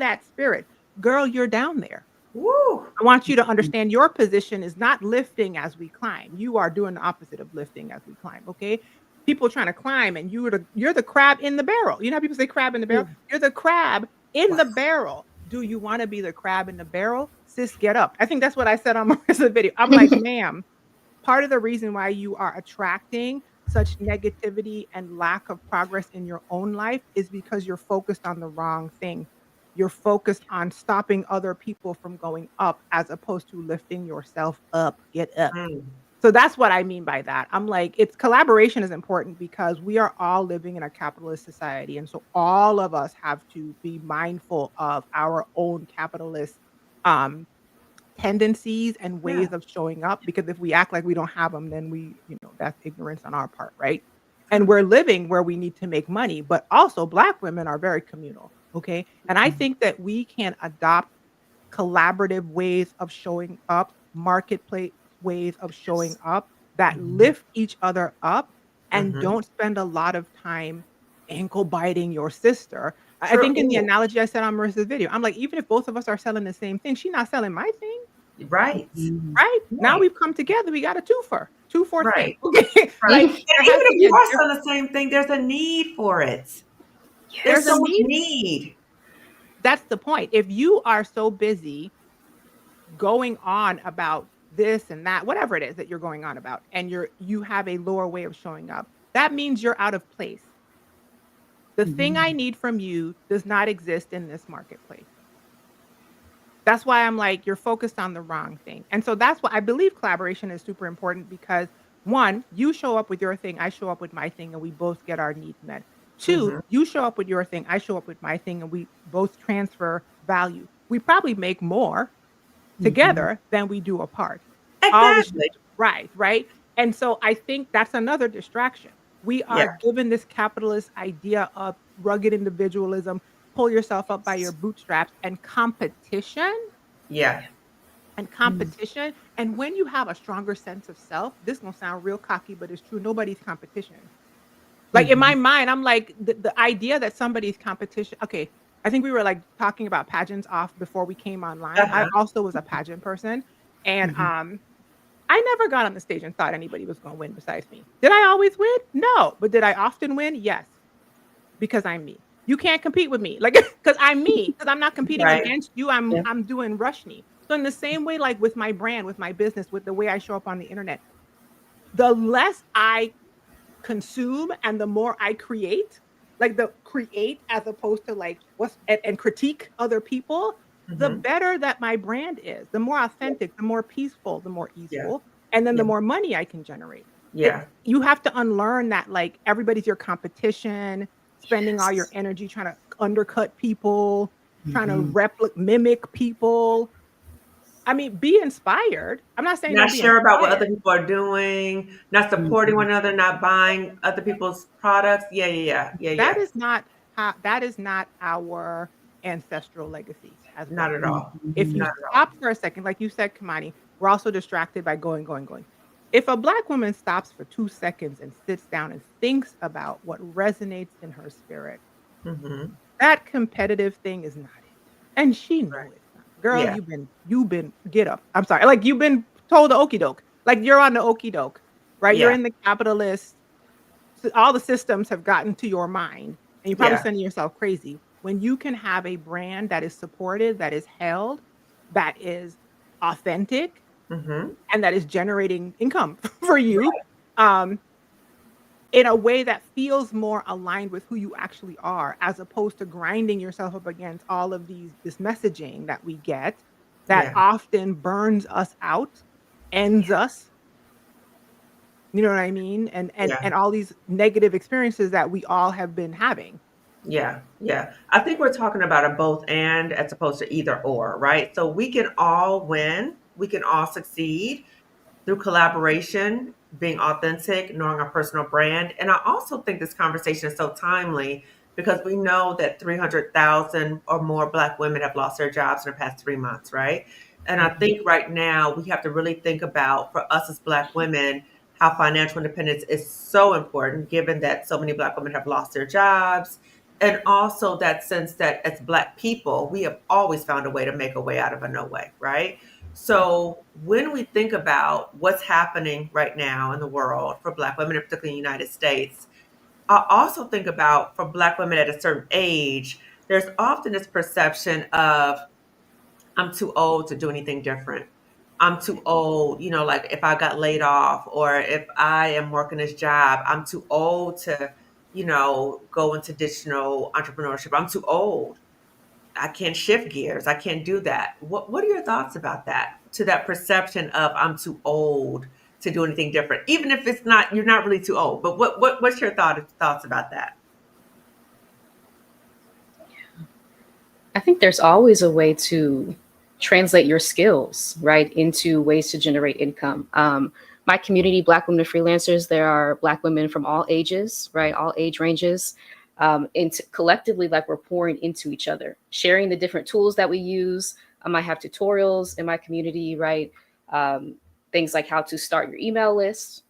that spirit, girl, you're down there. Woo. I want you to understand your position is not lifting as we climb. You are doing the opposite of lifting as we climb, okay? People trying to climb and you're the crab in the barrel. You know how people say crab in the barrel? Mm. You're the crab in the Yes. barrel. Do you want to be the crab in the barrel? Sis, get up. I think that's what I said on Marissa's video. I'm like, ma'am, part of the reason why you are attracting such negativity and lack of progress in your own life is because you're focused on the wrong thing. You're focused on stopping other people from going up as opposed to lifting yourself up. Get up. Mm. So that's what I mean by that. I'm like, it's collaboration is important because we are all living in a capitalist society. And so all of us have to be mindful of our own capitalist um, tendencies and Yeah. ways of showing up because if we act like we don't have them, then that's ignorance on our part, right? And we're living where we need to make money, but also Black women are very communal, okay? And I think that we can adopt collaborative ways of showing up, marketplace ways of showing Yes. up that Mhm. lift each other up and Mhm. don't spend a lot of time ankle biting your sister. I True. think in the Ooh, analogy I said on Marissa's video, I'm like, even if both of us are selling the same thing, she's not selling my thing. right. Right? Now Right. we've come together, we got a twofer, 2 for thing. Right. Okay. Right. Like, And there even has to if be you a are difference. selling the same thing, there's a need for it. There's There's a so Yes. much need need. that's the point. If you are so busy going on about this and that, whatever it is that you're going on about, and you have a lower way of showing up, that means you're out of place. The thing I Mhm. need from you does not exist in this marketplace. That's why I'm like, you're focused on the wrong thing. And so that's why I believe collaboration is super important because one, you show up with your thing, I show up with my thing, and we both get our needs met. Two, Mhm. you show up with your thing, I show up with my thing, and we both transfer value. We probably make more Mhm. together than we do apart. All the shit Exactly. right, right? And so I think that's another distraction. We Yeah. are given this capitalist idea of rugged individualism, pull yourself up by your bootstraps Yeah. and Mhm. competition. And when you have a stronger sense of self, this gonna sound real cocky, but it's true. Nobody's competition. Like in my Mhm. mind, I'm like the idea that somebody's competition. Okay, I think we were like talking about pageants off before we came online. I Uh-huh. also was a pageant person, and Mhm. I never got on the stage and thought anybody was going to win besides me. Did I always win? No, but did I often win? Yes, because I'm me. You can't compete with me, like because I'm me. Because I'm not competing Right. against you. Yeah. I'm doing Rushni. So in the same way, like with my brand, with my business, with the way I show up on the internet, the less I consume and the more I create, like the create as opposed to like what's and critique other people, the Mhm. better that my brand is, the more Yeah. authentic, the more peaceful, the more Yeah. easeful, and then Yeah. the more money I can generate. It Yeah. you have to unlearn that like everybody's your competition, spending all your Yes. energy trying to undercut people, trying to Mhm. mimic people. I mean, be inspired. I'm not saying Not don't be sure about what other inspired. people are doing, not supporting Mhm. one another, not buying other people's products. Yeah, yeah, yeah. Yeah, That yeah. is not how that is not our ancestral legacy as Not Black at women. all. If you Mhm. Not at all. stop for a second, like you said, Kamani, we're also distracted by going, going, going. If a Black woman stops for 2 seconds and sits down and thinks about what resonates in her spirit, Mhm. that competitive thing is not it. And she Right. know it's not. Girl, Yeah. you've been get up. I'm sorry. Like you've been told the okey doke. Like you're on the okey doke, right? You're Yeah. in the capitalist all the systems have gotten to your mind and you're probably Yeah. sending yourself crazy when you can have a brand that is supported, that is held, that is authentic, Mhm. and that is generating income for you um, in a way that feels more aligned with who you actually are, as opposed to grinding yourself up against all of this messaging that we get that Yeah. often burns us out, ends us. You know what I mean? Yeah. And all these negative experiences that we all have been having. Yeah, yeah. I think we're talking about a both and as opposed to either or, right? So we can all win, we can all succeed through collaboration, being authentic, knowing our personal brand. And I also think this conversation is so timely because we know that 300,000 or more Black women have lost their jobs in the past 3 months, right? And I Mhm. think right now we have to really think about, for us as Black women, how financial independence is so important, given that so many Black women have lost their jobs. And also that sense that as Black people, we have always found a way to make a way out of a no way, right? So when we think about what's happening right now in the world for Black women, and particularly in the United States, I also think about for Black women at a certain age, there's often this perception of I'm too old to do anything different. I'm too old, like if I got laid off or if I am working this job, I'm too old to, go into digital entrepreneurship. I'm too old. I can't shift gears. I can't do that. What are your thoughts about that? To that perception of I'm too old to do anything different, even if it's not you're not really too old. But what's your thoughts about that? I think there's always a way to translate your skills, right, into ways to generate income. My community, Black women freelancers, there are Black women from all ages, right, all age ranges. And collectively, like we're pouring into each other, sharing the different tools that we use. I have tutorials in my community, right? Um, Things like how to start your email list,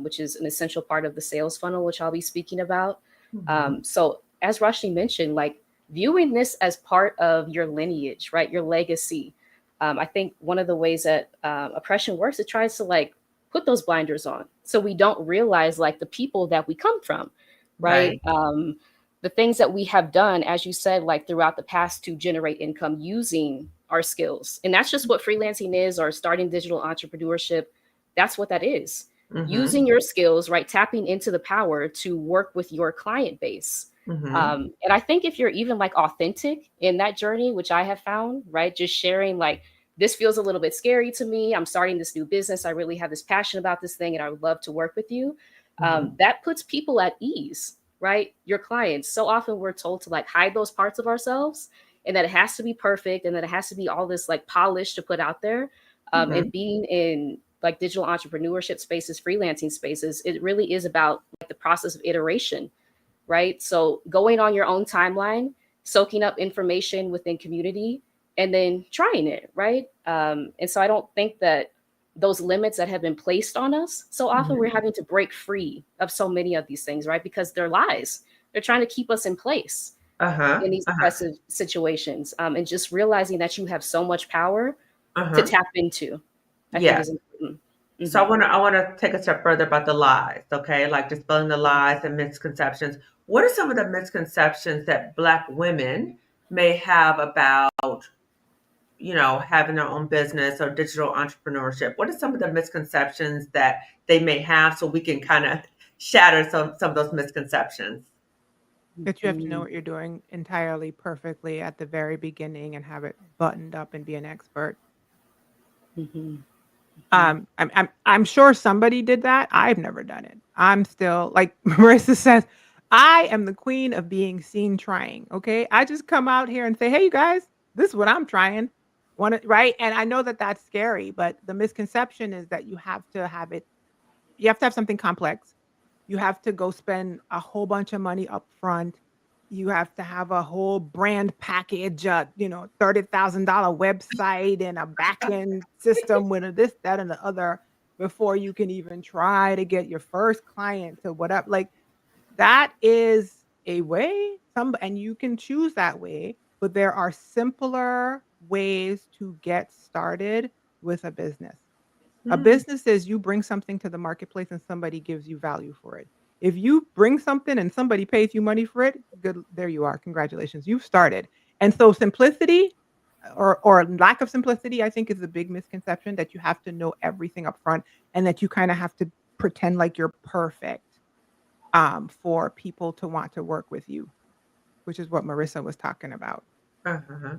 which is an essential part of the sales funnel, which I'll be speaking about. Mhm. So, as Rashni mentioned, like viewing this as part of your lineage, right? Your legacy. I think one of the ways that oppression works, it tries to like put those blinders on so we don't realize like the people that we come from, right? Right. the things that we have done, as you said, like throughout the past to generate income using our skills. And that's just what freelancing is, or starting digital entrepreneurship. That's what that is. Mm-hmm. Using your skills, right? Tapping into the power to work with your client base. Mm-hmm. And I think if you're even like authentic in that journey, which I have found, right? Just sharing like, this feels a little bit scary to me. I'm starting this new business. I really have this passion about this thing and I would love to work with you. Mm-hmm. That puts people at ease, right? Your clients. So often we're told to like hide those parts of ourselves and that it has to be perfect and that it has to be all this like polish to put out there. Mm-hmm. And being in like digital entrepreneurship spaces, freelancing spaces, it really is about like the process of iteration, right? So going on your own timeline, soaking up information within community, and then trying it, right? And so I don't think that those limits that have been placed on us, so often Mm-hmm. we're having to break free of so many of these things, right? Because they're lies. They're trying to keep us in place Uh-huh. in these Uh-huh. oppressive situations. And just realizing that you have so much power to Uh-huh. tap into, I think Yeah. is important. So Hmm. I wanna take a step further about the lies, okay? Like dispelling the lies and misconceptions. What are some of the misconceptions that Black women may have about, having their own business or digital entrepreneurship? What are some of the misconceptions that they may have so we can kind of shatter some of those misconceptions? That you have to know Hmm. what you're doing entirely perfectly at the very beginning and have it buttoned up and be an expert. Hmm. Hmm. I'm sure somebody did that. I've never done it. I'm still like Marissa says, I am the queen of being seen trying. Okay, I just come out here and say, "Hey, you guys, this is what I'm trying." Want it right? And I know that that's scary, but the misconception is that you have to have it. You have to have something complex. You have to go spend a whole bunch of money up front. You have to have a whole brand package, $30,000 website and a back end system with a this, that, and the other before you can even try to get your first client to whatever. Like that is a way, and you can choose that way, but there are simpler ways to get started with a business. A Hmm. business is you bring something to the marketplace and somebody gives you value for it. If you bring something and somebody pays you money for it, good, there you are. Congratulations, you've started. And so simplicity or lack of simplicity, I think is a big misconception that you have to know everything up front and that you kind of have to pretend like you're perfect for people to want to work with you, which is what Marissa was talking about. Uh-huh.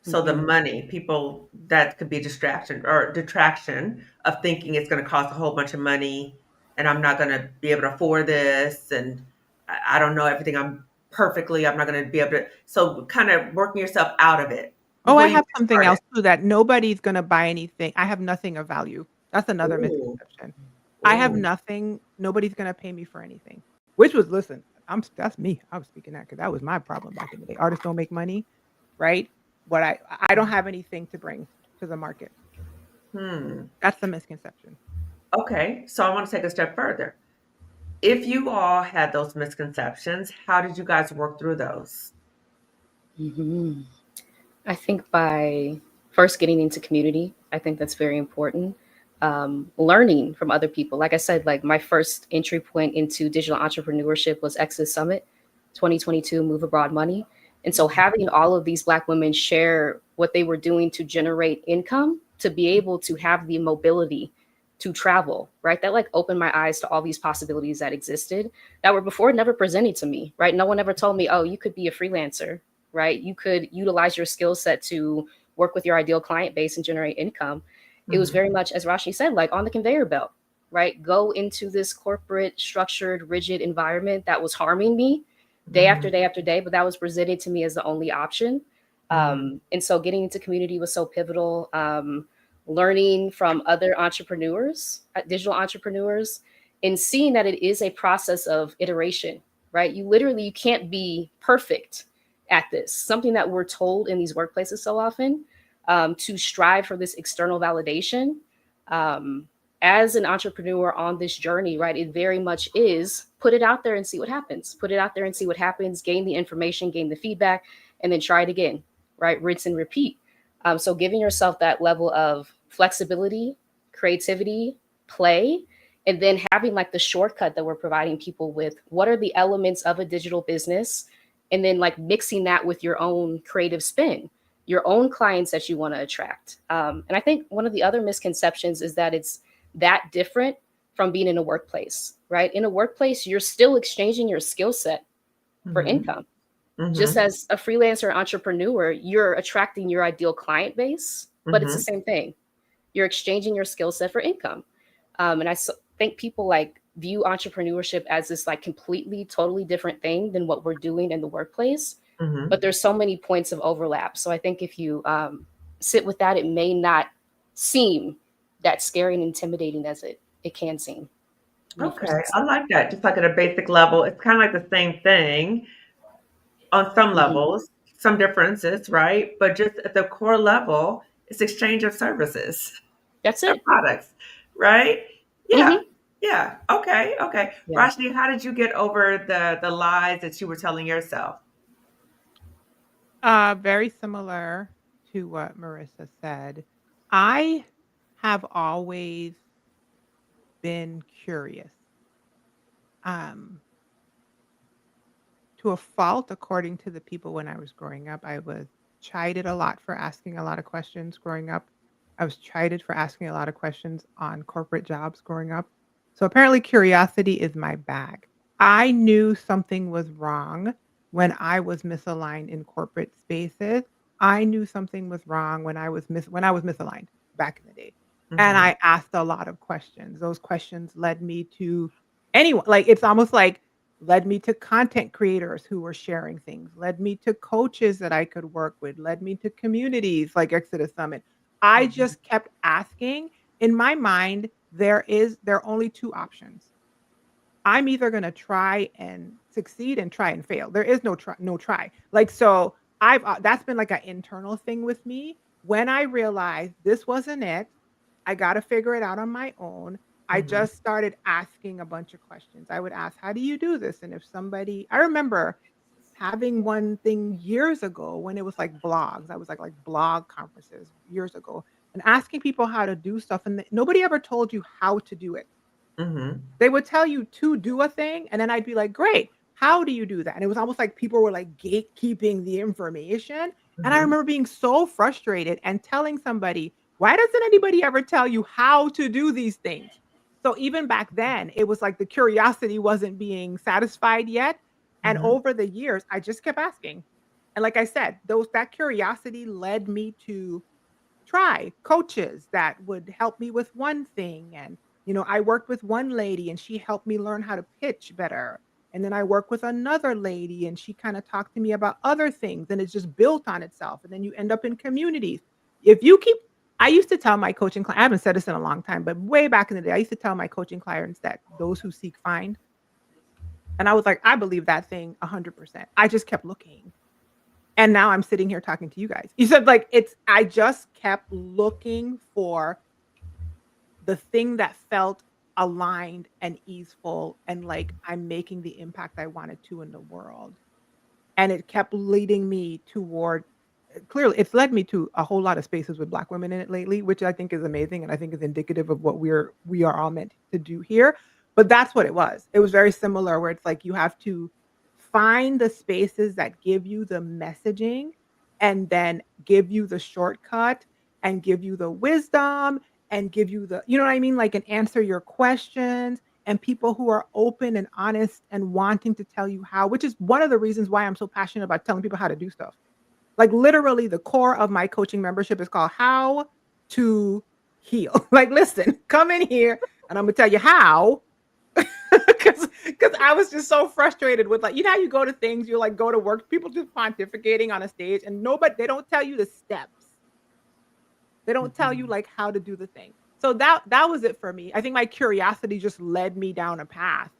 So the Hmm. money, people, that could be distraction or detraction of thinking it's going to cost a whole bunch of money and I'm not going to be able to afford this and I don't know everything I'm not going to be able to. So kind of working yourself out of it Oh, before I you have get something started. else too, that nobody's gonna buy anything. I have nothing of value. That's another Ooh, misconception. I have ooh. nothing, nobody's gonna pay me for anything, which was listen, that's me. I was speaking that because that was my problem back in the day. Artists don't make money, right? But I don't have anything to bring to the market. Hmm. That's the misconception. Okay. So I want to take a step further. If you all had those misconceptions, how did you guys work through those? Hmm. I think by first getting into community, I think that's very important. Learning from other people. Like I said, like my first entry point into digital entrepreneurship was Exodus Summit 2022 Move Abroad Money. And so having all of these Black women share what they were doing to generate income, to be able to have the mobility to travel, right? That like opened my eyes to all these possibilities that existed that were before never presented to me, right? No one ever told me, oh, you could be a freelancer, right? You could utilize your skill set to work with your ideal client base and generate income. It was Hmm. very much, as Rashni said, like on the conveyor belt, right? Go into this corporate, structured, rigid environment that was harming me day after Hmm. day after day, but that was presented to me as the only option. Hmm. And so getting into community was so pivotal. Learning from other entrepreneurs, digital entrepreneurs, and seeing that it is a process of iteration, right? You can't be perfect at this, something that we're told in these workplaces so often, to strive for this external validation. Um, as an entrepreneur on this journey, right, it very much is put it out there and see what happens. Put it out there and see what happens, gain the information, gain the feedback, and then try it again, right? Rinse and repeat. So giving yourself that level of flexibility, creativity, play, and then having like the shortcut that we're providing people with, what are the elements of a digital business, and then like mixing that with your own creative spin, your own clients that you want to attract. And I think one of the other misconceptions is that it's that different from being in a workplace, right? In a workplace, you're still exchanging your skill set for Mm-hmm. income. Just Mm-hmm. as a freelancer entrepreneur, you're attracting your ideal client base, but it's the Mm-hmm. same thing. You're exchanging your skill set for income. And think people like view entrepreneurship as this like completely, totally different thing than what we're doing in the workplace. Mm-hmm. But there's so many points of overlap. So I think if you sit with that, it may not seem that scary and intimidating as it can seem when you first Okay, listen. I like that. Just like at a basic level, it's kind of like the same thing on some Mhm. levels, some differences, right? But just at the core level, it's exchange of services That's and it. products, right? Yeah, Hmm. yeah. Okay, okay. Yeah. Rashni, how did you get over the lies that you were telling yourself? Very similar to what Marissa said. I have always been curious. Um, to a fault, according to the people when I was growing up, I was chided a lot for asking a lot of questions growing up. I was chided for asking a lot of questions on corporate jobs growing up. So apparently, curiosity is my bag. I knew something was wrong when I was misaligned in corporate spaces. I knew something was wrong when when I was misaligned back in the day. And Mm-hmm. I asked a lot of questions. Those questions led me to anyone, like it's almost like led me to content creators who were sharing things, led me to coaches that I could work with, led me to communities like Exodus Summit. I Mm-hmm. just kept asking. In my mind, there are only two options. I'm either going to try and succeed and try and fail. There is no try. Like so I've that's been like an internal thing with me. When I realized this wasn't it, I got to figure it out on my own. I Mm-hmm. just started asking a bunch of questions. I would ask, "How do you do this?" And if somebody I remember having one thing years ago when it was like blogs. I was like blog conferences years ago and asking people how to do stuff and nobody ever told you how to do it. Mm-hmm. They would tell you to do a thing, and then I'd be like, "Great, how do you do that?" And it was almost like people were like gatekeeping the information. And I Mm-hmm. remember being so frustrated and telling somebody, "Why doesn't anybody ever tell you how to do these things?" So even back then, it was like the curiosity wasn't being satisfied yet. And Mm-hmm. over the years, I just kept asking. And like I said, those that curiosity led me to try coaches that would help me with one thing. And, I worked with one lady and she helped me learn how to pitch better. And then I worked with another lady and she kind of talked to me about other things and it's just built on itself. And then you end up in communities. If you keep, I used to tell my coaching clients, I haven't said this in a long time, but way back in the day, I used to tell my coaching clients that those who seek find. And I was like, I believe that thing 100%. I just kept looking. And now I'm sitting here talking to you guys. You said like I just kept looking for the thing that felt aligned and easeful and like I'm making the impact I wanted to in the world. And it kept leading me toward clearly it's led me to a whole lot of spaces with black women in it lately, which I think is amazing and I think is indicative of what we are all meant to do here. But that's what it was. It was very similar where it's like you have to find the spaces that give you the messaging and then give you the shortcut and give you the wisdom and give you the, you know what I mean? Like, and answer your questions and people who are open and honest and wanting to tell you how, which is one of the reasons why I'm so passionate about telling people how to do stuff. Like literally the core of my coaching membership is called How to Heal. Like, listen, come in here and I'm gonna tell you how. Because I was just so frustrated with like, how you go to things, you like go to work, people just pontificating on a stage and nobody they don't tell you the steps. They don't tell you Mm-hmm. like how to do the thing. So that was it for me. I think my curiosity just led me down a path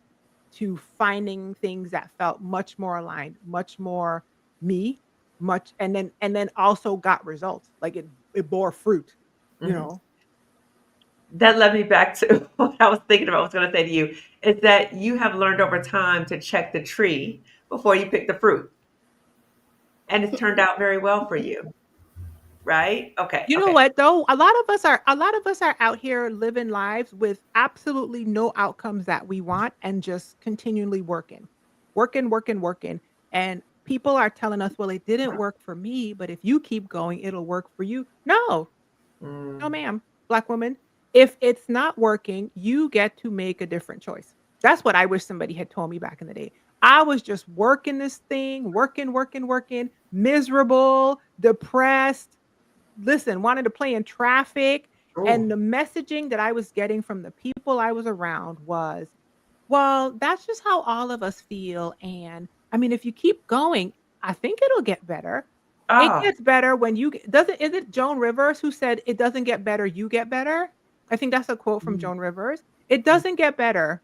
to finding things that felt much more aligned, much more me, much and then also got results. Like it bore fruit, you Mm-hmm. know. That led me back to what I was thinking about. I was going to say to you is that you have learned over time to check the tree before you pick the fruit, and it's turned out very well for you. right? Okay, You know okay. what though? A lot of us are out here living lives with absolutely no outcomes that we want and just continually working. Working, working, working. And people are telling us, "Well, it didn't work for me, but if you keep going, it'll work for you." No. No, Mm, ma'am, black woman. If it's not working, you get to make a different choice. That's what I wish somebody had told me back in the day. I was just working this thing, working, working, working, miserable, depressed, listen, wanted to play in traffic. ooh, And the messaging that I was getting from the people I was around was, well, that's just how all of us feel. And I mean, if you keep going, I think it'll get better. It oh, gets better when you doesn't is it Joan Rivers who said it doesn't get better, you get better? I think that's a quote from mm, Joan Rivers. It mm, doesn't get better,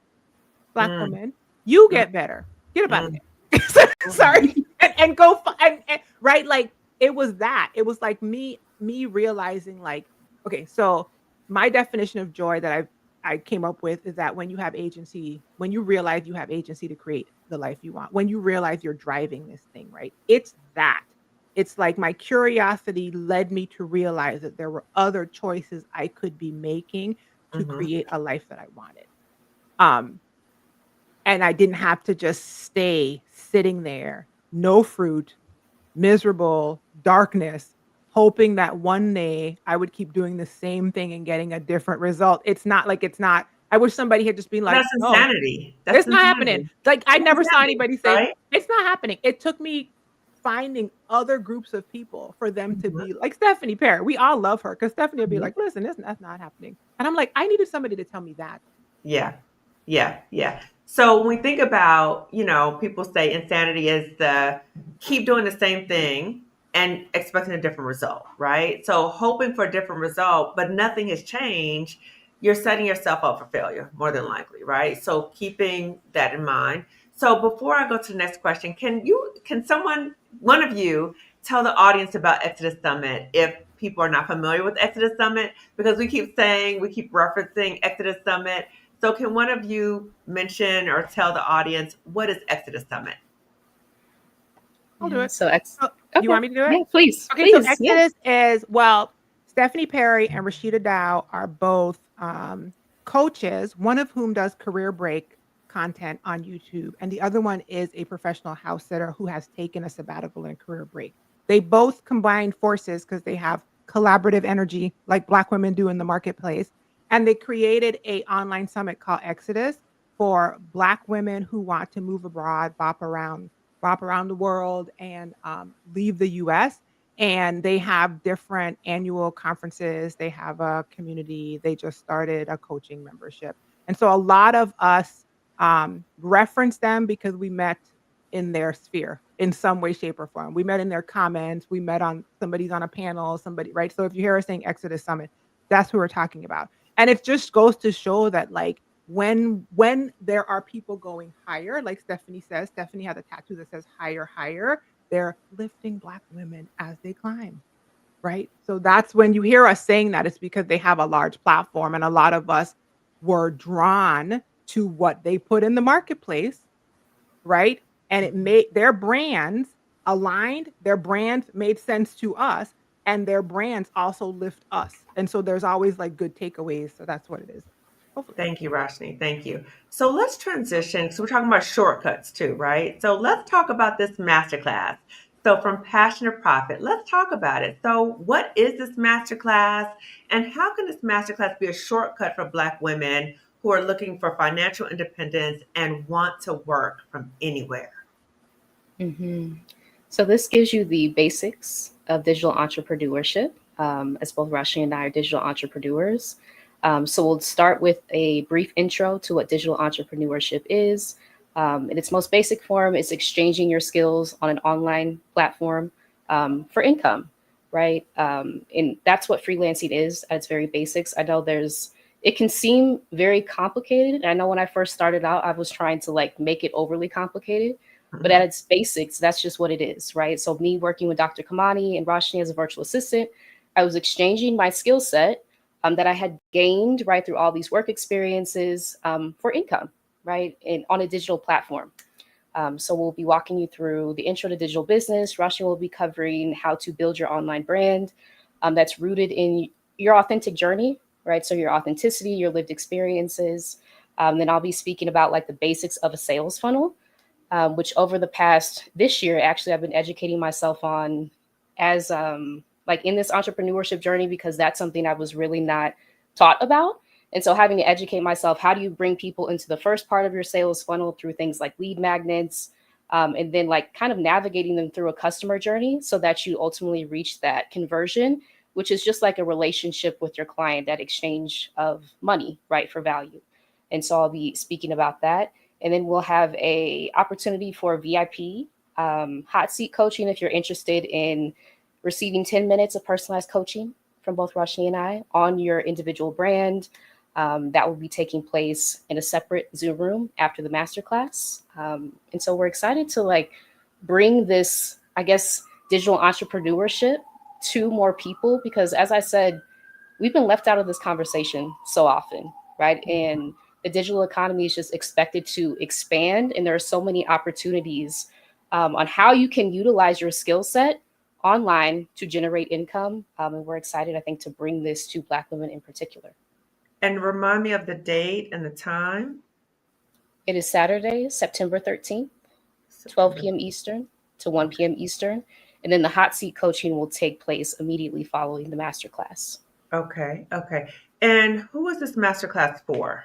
black mm, woman. You mm, get better. Get up out of mm, there. mm. Sorry. And go and right like it was that. It was like me realizing like okay, so my definition of joy that I came up with is that when you have agency, when you realize you have agency to create the life you want, when you realize you're driving this thing, right? It's that. It's like my curiosity led me to realize that there were other choices I could be making to Mhm. create a life that I wanted. Um, and I didn't have to just stay sitting there, no fruit, miserable, darkness, hoping that one day I would keep doing the same thing and getting a different result. It's not I wish somebody had just been like, That's "No, insanity. That's it's not happening." insanity. Like, I It's never saw insanity, anybody say, right? "It's not happening." It took me finding other groups of people for them to Mhm. be like Stephanie Perry. We all love her because Stephanie will be Mhm. like, "Listen, that's not happening." And I'm like, "I needed somebody to tell me that." Yeah. Yeah. Yeah. So when we think about, people say insanity is the keep doing the same thing and expecting a different result, right? So hoping for a different result, but nothing has changed, you're setting yourself up for failure more than likely, right? So keeping that in mind. So before I go to the next question, one of you tell the audience about Exodus Summit if people are not familiar with Exodus Summit? Because we keep referencing Exodus Summit, so can one of you mention or tell the audience what is Exodus Summit? I'll do Yeah. it. So X. Oh, you Okay. want me to do it? Yeah. Please. Okay, so Please. Yeah. Exodus is well, Stephanie Perry and Rashida Dow are both coaches, one of whom does career break content on YouTube, and the other one is a professional house sitter who has taken a sabbatical and a career break. They both combine forces because they have collaborative energy like Black women do in the marketplace. And they created a online summit called Exodus for Black women who want to move abroad, bop around the world and leave the US. And they have different annual conferences. They have a community. They just started a coaching membership. And so a lot of us reference them because we met in their sphere in some way, shape, or form. We met in their comments. We met on somebody's on a panel, somebody, right? So if you hear us saying Exodus Summit, that's who we're talking about. And it just goes to show that like when there are people going higher, like Stephanie says, Stephanie has a tattoo that says higher, higher. They're lifting Black women as they climb, right? So that's when you hear us saying that, it's because they have a large platform, and a lot of us were drawn to what they put in the marketplace, right? And it made their brands aligned, their brands made sense to us, and their brands also lift us. And so there's always like good takeaways. So that's what it is. Hopefully. Thank you, Roshni. Thank you. So let's transition. So we're talking about shortcuts too, right? So let's talk about this masterclass. So from Passion to Profit, let's talk about it. So what is this masterclass, and how can this masterclass be a shortcut for Black women who are looking for financial independence and want to work from anywhere? Hmm. So this gives you the basics of digital entrepreneurship, as both Rashi and I are digital entrepreneurs. So we'll start with a brief intro to what digital entrepreneurship is. In its most basic form, it's exchanging your skills on an online platform for income, right? And that's what freelancing is at its very basics. I know it can seem very complicated. I know when I first started out, I was trying to like make it overly complicated, but at Mhm. its basics, that's just what it is, right? So me working with Dr. Kamani and Roshni as a virtual assistant, I was exchanging my skill set that I had gained right through all these work experiences for income, right, and on a digital platform. So we'll be walking you through the intro to digital business. Roshni will be covering how to build your online brand. that's rooted in your authentic journey, right? So your authenticity, your lived experiences. Then I'll be speaking about like the basics of a sales funnel, which over the past this year, actually, I've been educating myself on as like in this entrepreneurship journey, because that's something I was really not taught about. And so having to educate myself, how do you bring people into the first part of your sales funnel through things like lead magnets, and then like kind of navigating them through a customer journey so that you ultimately reach that conversion, which is just like a relationship with your client, that exchange of money, right, for value. And so I'll be speaking about that. And then we'll have a opportunity for VIP hot seat coaching if you're interested in receiving 10 minutes of personalized coaching from both Roshni and I on your individual brand. That will be taking place in a separate Zoom room after the masterclass. And so we're excited to like bring this, I guess, digital entrepreneurship to more people, because as I said, we've been left out of this conversation so often, right? And the digital economy is just expected to expand, and there are so many opportunities on how you can utilize your skill set online to generate income. And we're excited, I think, to bring this to Black women in particular. And remind me of the date and the time. It is Saturday, September 13th, 12 September. p.m. Eastern to 1 Okay. p.m. Eastern. And then the hot seat coaching will take place immediately following the masterclass. Okay. Okay. And who is this masterclass for?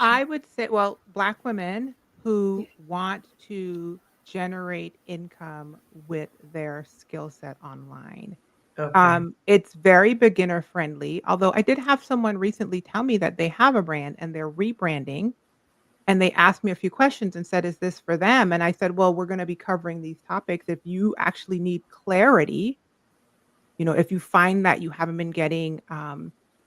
I would say, well, Black women who want to generate income with their skill set online. Okay. It's very beginner friendly, although I did have someone recently tell me that they have a brand and they're rebranding, and they asked me a few questions and said, "Is this for them?" And I said, "Well, we're gonna be covering these topics. If you actually need clarity, if you find that you haven't been getting,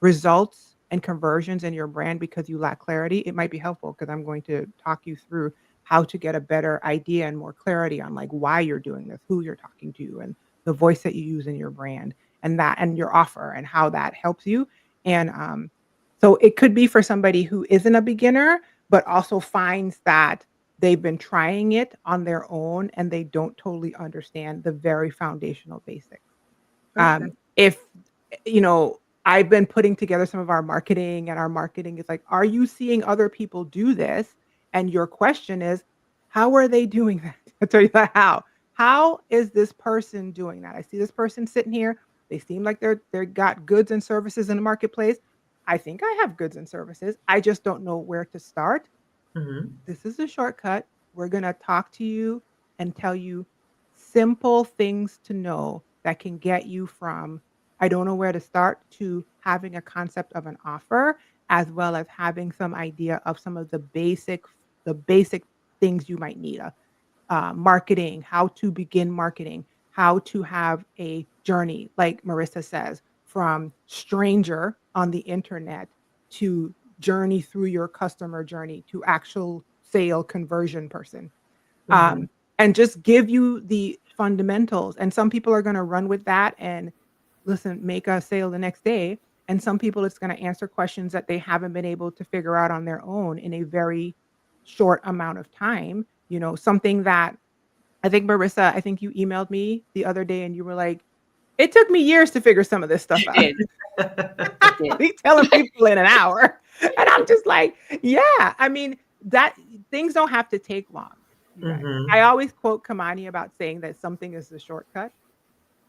results and conversions in your brand because you lack clarity, it might be helpful because I'm going to talk you through how to get a better idea and more clarity on, like, why you're doing this, who you're talking to, and the voice that you use in your brand, and your offer and how that helps you." And, so it could be for somebody who isn't a beginner, but also finds that they've been trying it on their own and they don't totally understand the very foundational basics. Okay. If you know, I've been putting together some of our marketing, and our marketing is like, "Are you seeing other people do this?" And your question is, "How are they doing that?" I'll tell you the how. How is this person doing that? I see this person sitting here. They seem like they're got goods and services in the marketplace. I think I have goods and services. I just don't know where to start. Hmm. This is a shortcut. We're going to talk to you and tell you simple things to know that can get you from "I don't know where to start" to having a concept of an offer, as well as having some idea of some of the basic things you might need. Marketing, how to begin marketing, how to have a journey, like Marissa says, from stranger on the internet to journey through your customer journey to actual sale conversion person. Hmm. And just give you the fundamentals. And some people are going to run with that and listen, make a sale the next day. And some people, it's going to answer questions that they haven't been able to figure out on their own in a very short amount of time. Something that I think, Marissa, I think you emailed me the other day and you were like, "It took me years to figure some of this stuff It out." did. It did. Be telling people in an hour. And I'm just like, yeah, I mean, that things don't have to take long, you guys. I Hmm. always quote Kamani about saying that something is the shortcut,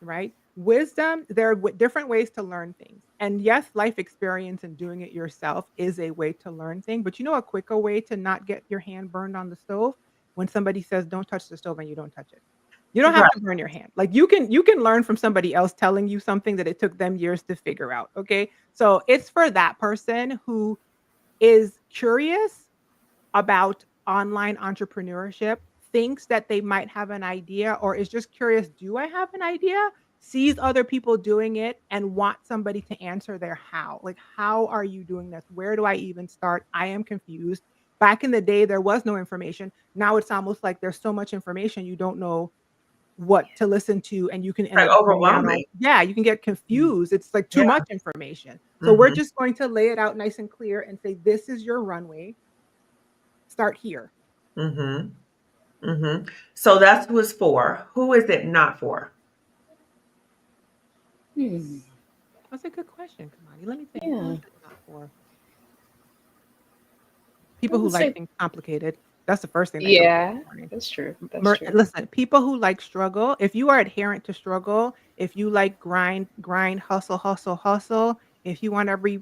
right? Wisdom, there are different ways to learn things. And yes, life experience and doing it yourself is a way to learn things. But a quicker way to not get your hand burned on the stove? When somebody says, "Don't touch the stove," and you don't touch it. You don't have Right. to burn your hand. Like you can learn from somebody else telling you something that it took them years to figure out. Okay. So it's for that person who is curious about online entrepreneurship, thinks that they might have an idea, or is just curious, "Do I have an idea?" Sees other people doing it and want somebody to answer their how. Like, "How are you doing this? Where do I even start? I am confused." Back in the day, there was no information. Now it's almost like there's so much information you don't know what to listen to, and you can end Like up going down overwhelming. a yeah, you can get confused. It's like too Yeah. much information. So we're Hmm. just going to lay it out nice and clear and say, "This is your runway. Start here." Hmm. Hmm. So that's who it's for. Who is it not for? Hmm. That's a good question, Kamani. Let me think. Who Yeah, is it not for? I People who would like say, things complicated. That's the first thing that comes yeah, to mind. that's true. That's true. Listen, people who like struggle, if you are adherent to struggle, if you like grind, hustle, hustle, hustle, if you want every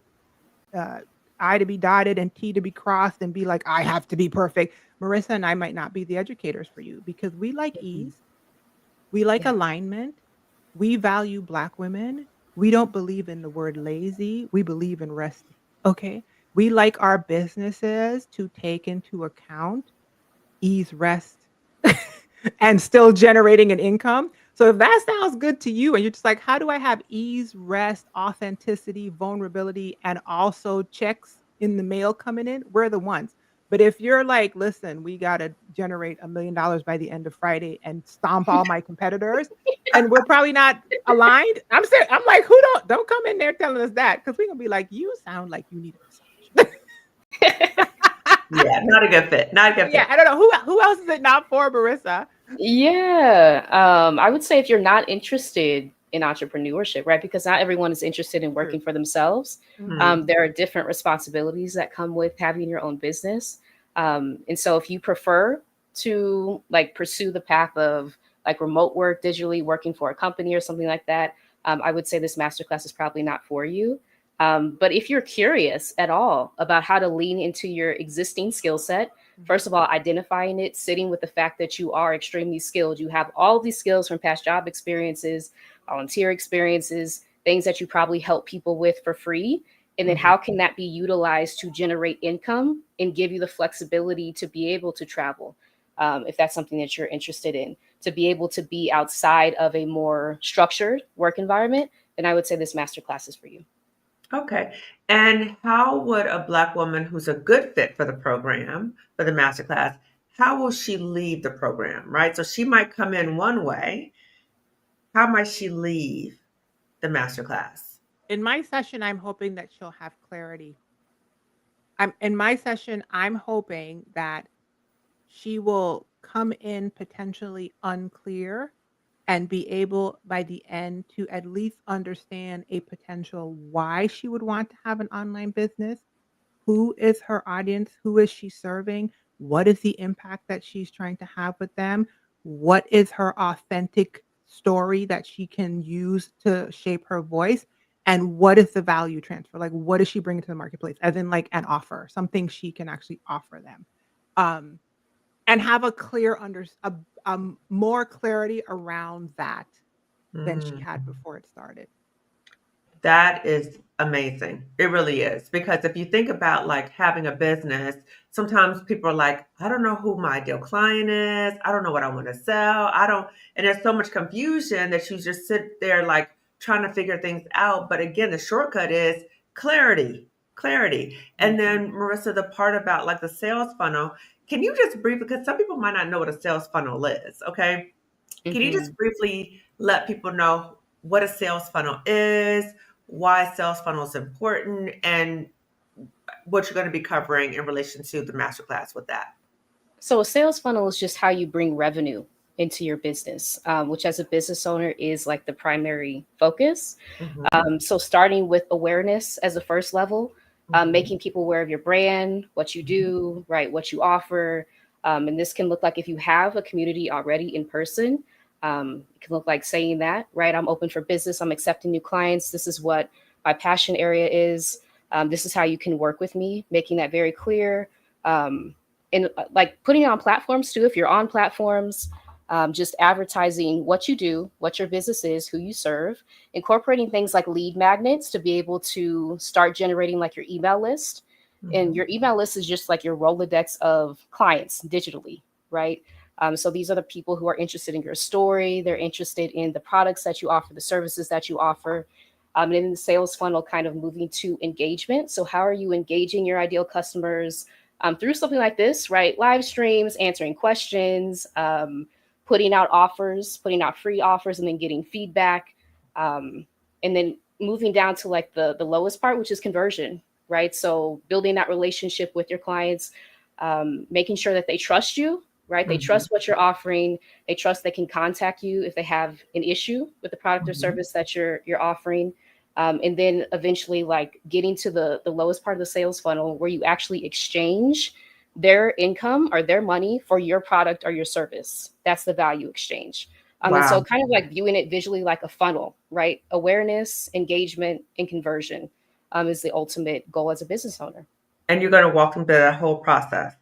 uh, I to be dotted and T to be crossed and be like, I have to be perfect, Marissa and I might not be the educators for you because we like Mhm. ease, we like Yeah. alignment, we value Black women. We don't believe in the word lazy, we believe in resting. Okay. We like our businesses to take into account ease, rest, and still generating an income. So if that sounds good to you and you're just like, how do I have ease, rest, authenticity, vulnerability, and also checks in the mail coming in? We're the ones. But if you're like, listen, we got to generate $1 million by the end of Friday and stomp all my competitors, then we're probably not aligned. I'm saying, I'm like, don't come in there telling us that because we're gonna be like, you sound like you need a massage. Yeah, not a good fit. Not a good Yeah, fit. I don't know who else is it not for, Marissa. Yeah, I would say if you're not interested in entrepreneurship, right? Because not everyone is interested in True. working for themselves. Mhm. Hmm. There are different responsibilities that come with having your own business. And so if you prefer to like pursue the path of like remote work, digitally working for a company or something like that, I would say this masterclass is probably not for you. But if you're curious at all about how to lean into your existing skill set, Mhm. first of all, identifying it, sitting with the fact that you are extremely skilled. You have all these skills from past job experiences, volunteer experiences, things that you probably help people with for free. And then Hmm. how can that be utilized to generate income and give you the flexibility to be able to travel? If that's something that you're interested in, to be able to be outside of a more structured work environment, then I would say this masterclass is for you. Okay. And how would a Black woman who's a good fit for the program, for the masterclass, how will she leave the program, right? So she might come in one way. How might she leave the masterclass? In my session, I'm hoping that she'll have clarity. I'm hoping that she will come in potentially unclear and be able by the end to at least understand a potential why she would want to have an online business. Who is her audience? Who is she serving? What is the impact that she's trying to have with them? What is her authentic story that she can use to shape her voice? And what is the value transfer? Like, what is she bringing to the marketplace? As in, like, an offer, something she can actually offer them. Um, and have a clear more clarity around that than she Mm. had before it started. That is amazing. It really is. Because if you think about like having a business, sometimes people are like, I don't know who my ideal client is. I don't know what I want to sell. I don't, and there's so much confusion that you just sit there like trying to figure things out. But again, the shortcut is clarity, clarity. And Mhm. then, Marissa, the part about like the sales funnel, can you just brief, because some people might not know what a sales funnel is, okay? Can you Hmm. just briefly let people know what a sales funnel is, why a sales funnel is important, and what you're going to be covering in relation to the masterclass with that? So a sales funnel is just how you bring revenue into your business, which as a business owner is like the primary focus. Hmm. So starting with awareness as the first level, Hmm. making people aware of your brand, what you do, right, what you offer. And this can look like if you have a community already in person, it can look like saying that, right, I'm open for business, I'm accepting new clients, this is what my passion area is, this is how you can work with me, making that very clear. Um, and like putting it on platforms too, if you're on platforms, just advertising what you do, what your business is, who you serve, incorporating things like lead magnets to be able to start generating like your email list. And Hmm. your email list is just like your Rolodex of clients digitally, right? So these are the people who are interested in your story. They're interested in the products that you offer, the services that you offer. And then the sales funnel kind of moving to engagement. So how are you engaging your ideal customers through something like this, right? Live streams, answering questions, putting out offers, putting out free offers, and then getting feedback, um, and then moving down to like the lowest part, which is conversion, right? So building that relationship with your clients, making sure that they trust you, right? They Mhm. trust what you're offering. They trust they can contact you if they have an issue with the product or Mhm. service that you're offering. And then eventually, like getting to the lowest part of the sales funnel where you actually exchange their income or their money for your product or your service. That's the value exchange. And so Wow. kind of like viewing it visually like a funnel, right? Awareness, engagement, and conversion is the ultimate goal as a business owner. And you're gonna walk them through that whole process.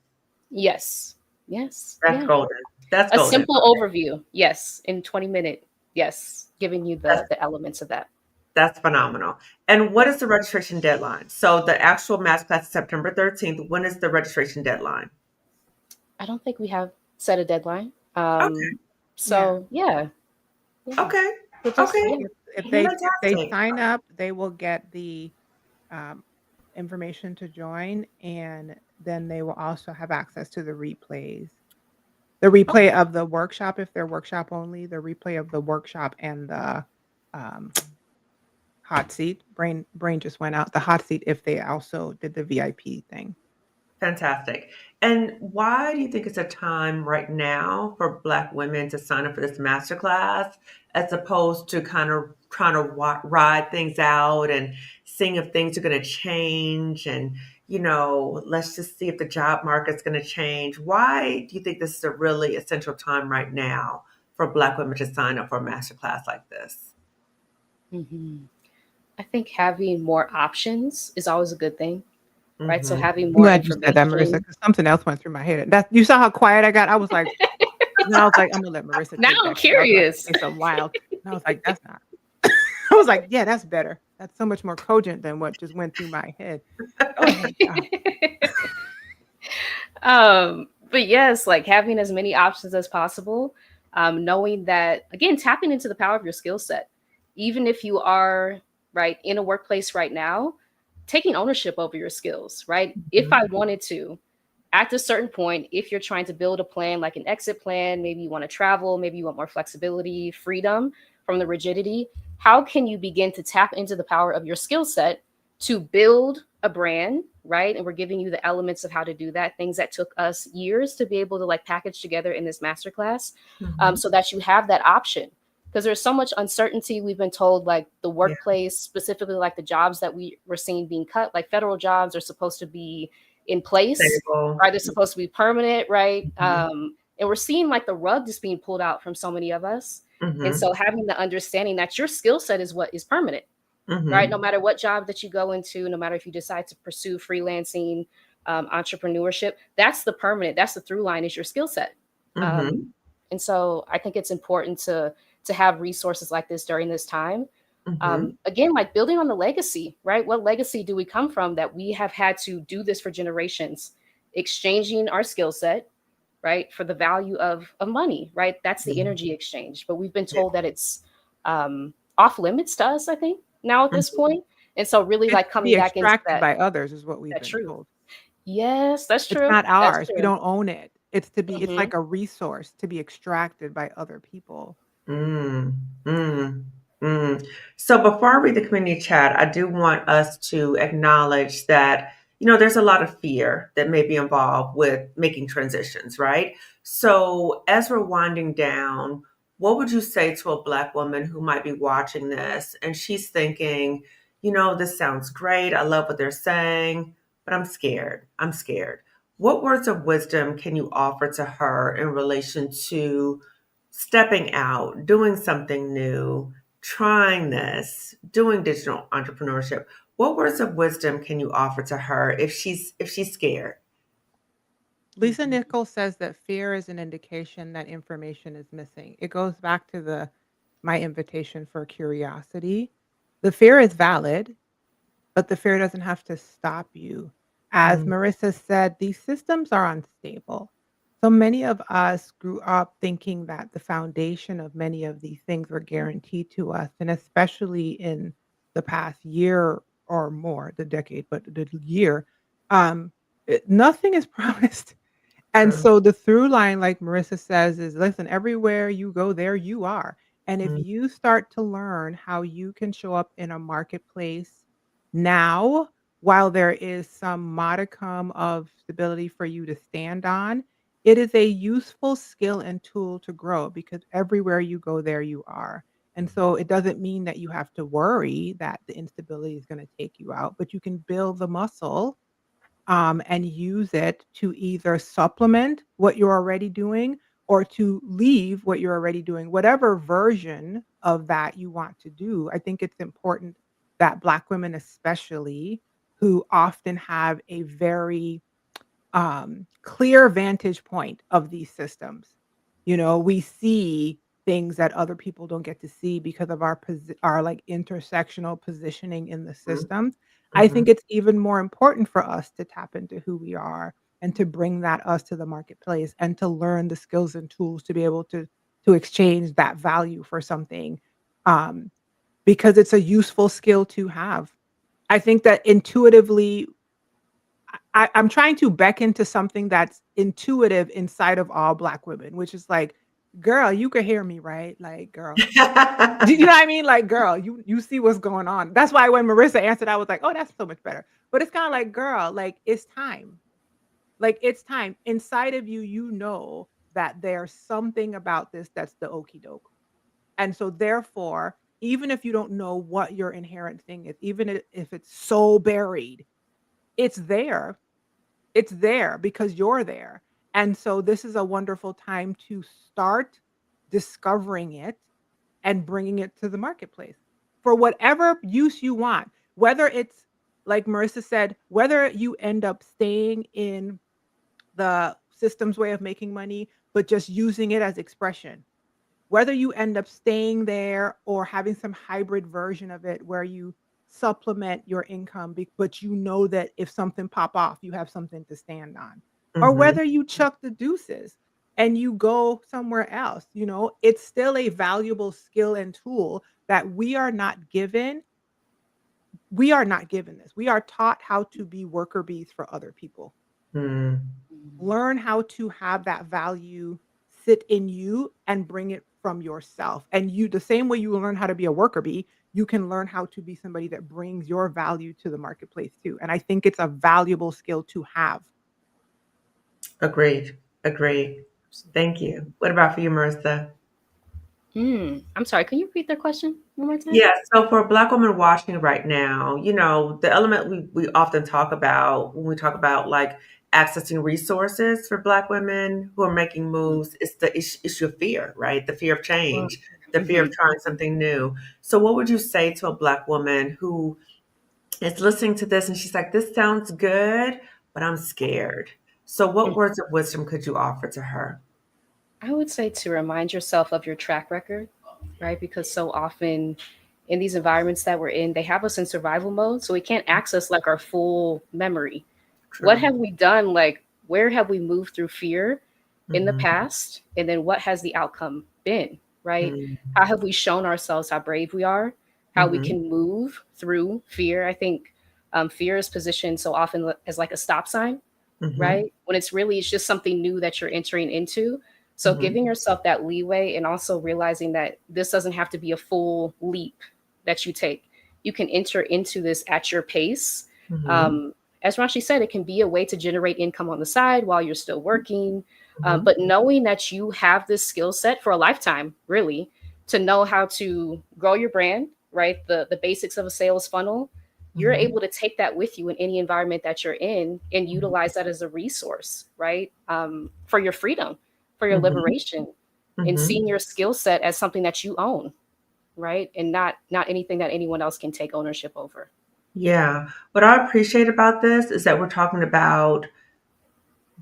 Yes. Yes. That's Yeah. golden. That's A golden. simple Okay. overview. Yes. In 20-minute. Yes. Giving you That's the elements of that. that's phenomenal. And what Yeah. is the registration deadline? So the actual masterclass is September 13th. When is the registration deadline? I don't think we have set a deadline. Okay. Yeah. So yeah. Yeah. Okay. So just Okay. yeah. If they Fantastic. sign up, they will get the um, information to join, and then they will also have access to the replays. The replay Okay. of the workshop, if they're workshop only, the replay of the workshop and the um, hot seat. Brain just went out. The hot seat if they also did the VIP thing. Fantastic. And why do you think it's a time right now for Black women to sign up for this masterclass as opposed to kind of trying to ride things out and seeing if things are going to change and, let's just see if the job market's going to change? Why do you think this is a really essential time right now for Black women to sign up for a masterclass like this? Hmm. I think having more options is always a good thing, right? So Hmm. having I'm more glad you said that, Marissa, information. because something else went through my head. That you saw how quiet I got. I was like, and I was like, I'm gonna let Marissa Now take I'm that because I was about to curious. say something wild. And I was like, that's not. I was like, yeah, that's better. That's so much more cogent than what just went through my head. Go ahead. But yes, like having as many options as possible, knowing that again, tapping into the power of your skill set, even if you are right in a workplace right now, taking ownership over your skills, right? If Hmm. I wanted to, at a certain point, if you're trying to build a plan like an exit plan, maybe you want to travel, maybe you want more flexibility, freedom from the rigidity, how can you begin to tap into the power of your skill set to build a brand, right? And we're giving you the elements of how to do that, things that took us years to be able to like package together in this masterclass, Hmm. so that you have that option. Because there's so much uncertainty. We've been told like the Yeah. workplace, specifically like the jobs that we're seeing being cut, like federal jobs are supposed to be in place, Stable. right? They're supposed to be permanent, right? Hmm. And we're seeing like the rug just being pulled out from so many of us. And Hmm. so having the understanding that your skill set is what is permanent, right? No Hmm. matter what job that you go into, no matter if you decide to pursue freelancing, entrepreneurship, that's the permanent, that's the through line is your skill set. Um, Hmm. and so I think it's important to have resources like this during this time. Hmm. Again, like building on the legacy, right? What legacy do we come from that we have had to do this for generations, exchanging our skill set, right, for the value of money, right? That's the Mhm. energy exchange. But we've been Yeah. told that it's off limits to us, I think, now at this Mhm. point. And so really It's like to coming be back into extracted by others is what we've that been truth. told. Yes, that's It's true. not That's ours. We true. don't own it. It's Hmm. like a resource to be extracted by other people. Mm, mm, mm. So before I read the community chat, I do want us to acknowledge that, there's a lot of fear that may be involved with making transitions, right? So as we're winding down, what would you say to a Black woman who might be watching this and she's thinking, this sounds great. I love what they're saying, but I'm scared. I'm scared. What words of wisdom can you offer to her in relation to stepping out, doing something new, trying this, doing digital entrepreneurship? What words of wisdom can you offer to her if she's scared? Lisa Nichols says that fear is an indication that information is missing. It goes back to the my invitation for curiosity. The fear is valid, but the fear doesn't have to stop you. As Mm, Marissa said, these systems are unstable. So many of us grew up thinking that the foundation of many of these things were guaranteed to us. And especially in the past year or more, the decade, but the year, nothing is promised. And true. so the through line, like Marissa says, is listen, everywhere you go, there you are. And if Mm, you start to learn how you can show up in a marketplace now, while there is some modicum of stability for you to stand on, It is a useful skill and tool to grow because everywhere you go, there you are. And so it doesn't mean that you have to worry that the instability is going to take you out, but you can build the muscle and use it to either supplement what you're already doing or to leave what you're already doing, whatever version of that you want to do. I think it's important that Black women, especially, who often have a very clear vantage point of these systems. You know, we see things that other people don't get to see because of our like intersectional positioning in the Mhm, systems. I mhm. think it's even more important for us to tap into who we are and to bring that us to the marketplace and to learn the skills and tools to be able to exchange that value for something um, because it's a useful skill to have. I think that intuitively I'm trying to beckon to something that's intuitive inside of all Black women, which is like, "Girl, you could hear me, right? Like, girl." You know what I mean? Like, "Girl, you see what's going on." That's why when Marissa answered, I was like, "Oh, that's so much better." But it's kinda like, "Girl, like, it's time." Like, it's time. Inside of you, you know that there's something about this that's the okey doke. And so therefore, even if you don't know what your inherent thing is, even if it's so buried, it's there. It's there because you're there. And so this is a wonderful time to start discovering it and bringing it to the marketplace for whatever use you want. Whether it's like Marissa said, whether you end up staying in the system's way of making money, but just using it as expression, whether you end up staying there or having some hybrid version of it where you supplement your income, but you know that if something pop off, you have something to stand on. Or Mhm. whether you chuck the deuces and you go somewhere else, you know, it's still a valuable skill and tool that we are not given. We are not given this. We are taught how to be worker bees for other people. Mm. Mhm. Learn how to have that value sit in you and bring it from yourself. And you the same way you will learn how to be a worker bee, you can learn how to be somebody that brings your value to the marketplace too. And I think it's a valuable skill to have. Agreed. Agreed. Thank you. What about for you, Marissa? I'm sorry, can you repeat the question one more time? Yeah, so for Black women watching right now, the element we often talk about when we talk about like accessing resources for Black women who are making moves is the issue of fear, right? The fear of change, the fear of Mm-hmm. trying something new. So, what would you say to a Black woman who is listening to this and she's like, this sounds good, but I'm scared? So, what words of wisdom could you offer to her? I would say to remind yourself of your track record, right? Because so often in these environments that we're in, they have us in survival mode. So we can't access like our full memory. What True. have we done? Like, where have we moved through fear in the Hmm. past? And then what has the outcome been, right? Hmm. How have we shown ourselves how brave we are, how we Hmm. can move through fear? I think fear is positioned so often as like a stop sign, Hmm. right? When it's just something new that you're entering into. So Hmm. giving yourself that leeway and also realizing that this doesn't have to be a full leap that you take. You can enter into this at your pace. Hmm. Um, as Rashi said, it can be a way to generate income on the side while you're still working. Hmm. But knowing that you have this skill set for a lifetime, really, to know how to grow your brand, right? The basics of a sales funnel, you're Hmm. able to take that with you in any environment that you're in and utilize that as a resource, right? For your freedom, for your Hmm. liberation, and Hmm. seeing your skill set as something that you own, right? And not anything that anyone else can take ownership over. Yeah. What I appreciate about this is that we're talking about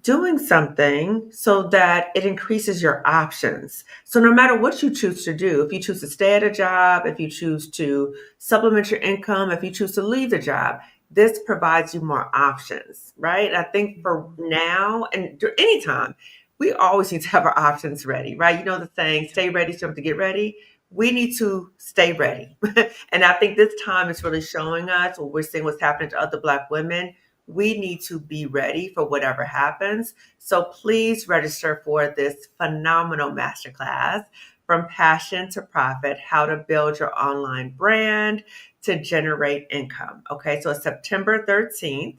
doing something so that it increases your options. So no matter what you choose to do, if you choose to stay at a job, if you choose to supplement your income, if you choose to leave the job, this provides you more options, right? I think for Mhm. now and anytime, we always need to have our options ready, right? You know the saying, Yeah. stay ready, so you have to get ready. We need to stay ready. And I think this time is really showing us what we're seeing what's happening to other Black women. We need to be ready for whatever happens. So please register for this phenomenal masterclass, From Passion to Profit: How to Build Your Online Brand to Generate Income. Okay, so it's September 13th.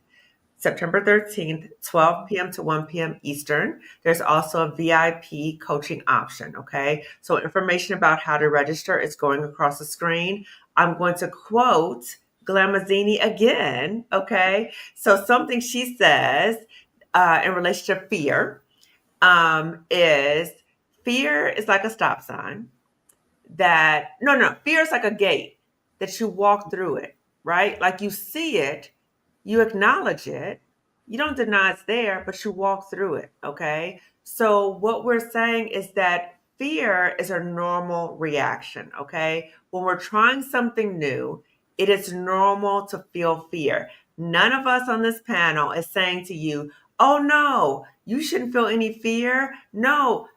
September 13th, 12 p.m. to 1 p.m. Eastern. There's also a VIP coaching option, okay? So information about how to register is going across the screen. I'm going to quote Glamazzini again, okay? So something she says in relation to fear is fear is like a stop sign that no fear is like a gate that you walk through it, right? Like you see it, you acknowledge it, you don't deny it's there, but you walk through it. Okay, so what we're saying is that fear is a normal reaction. Okay, when we're trying something new, it is normal to feel fear. None of us on this panel is saying to you, oh no, you shouldn't feel any fear. No.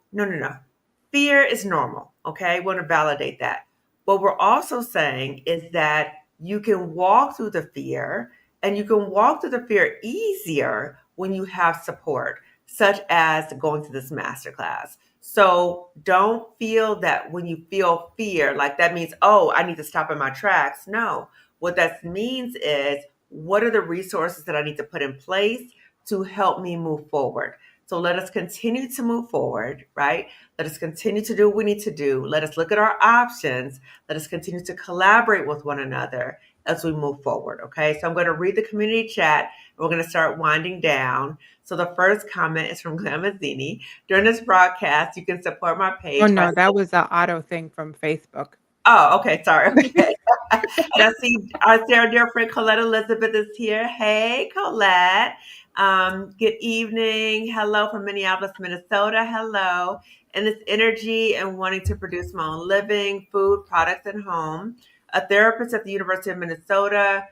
Fear is normal. Okay. We want to validate that. What we're also saying is that you can walk through the fear and you can walk through the fear easier when you have support, such as going to this masterclass. So don't feel that when you feel fear, like that means, oh, I need to stop in my tracks. No, what that means is, what are the resources that I need to put in place to help me move forward? So let us continue to move forward, right? Let us continue to do what we need to do. Let us look at our options. Let us continue to collaborate with one another as we move forward. Okay. So I'm going to read the community chat. We're going to start winding down. So the first comment is from Glamazzini. During this broadcast, you can support my Oh, page by. no, that was a auto thing from Facebook. Oh, okay. Sorry. Okay. And I see our dear friend Colette Elizabeth is here. Hey, Colette. Good evening. Hello from Minneapolis, Minnesota. Hello. And this energy and wanting to produce my own living, food, products, and home. A therapist at the University of Minnesota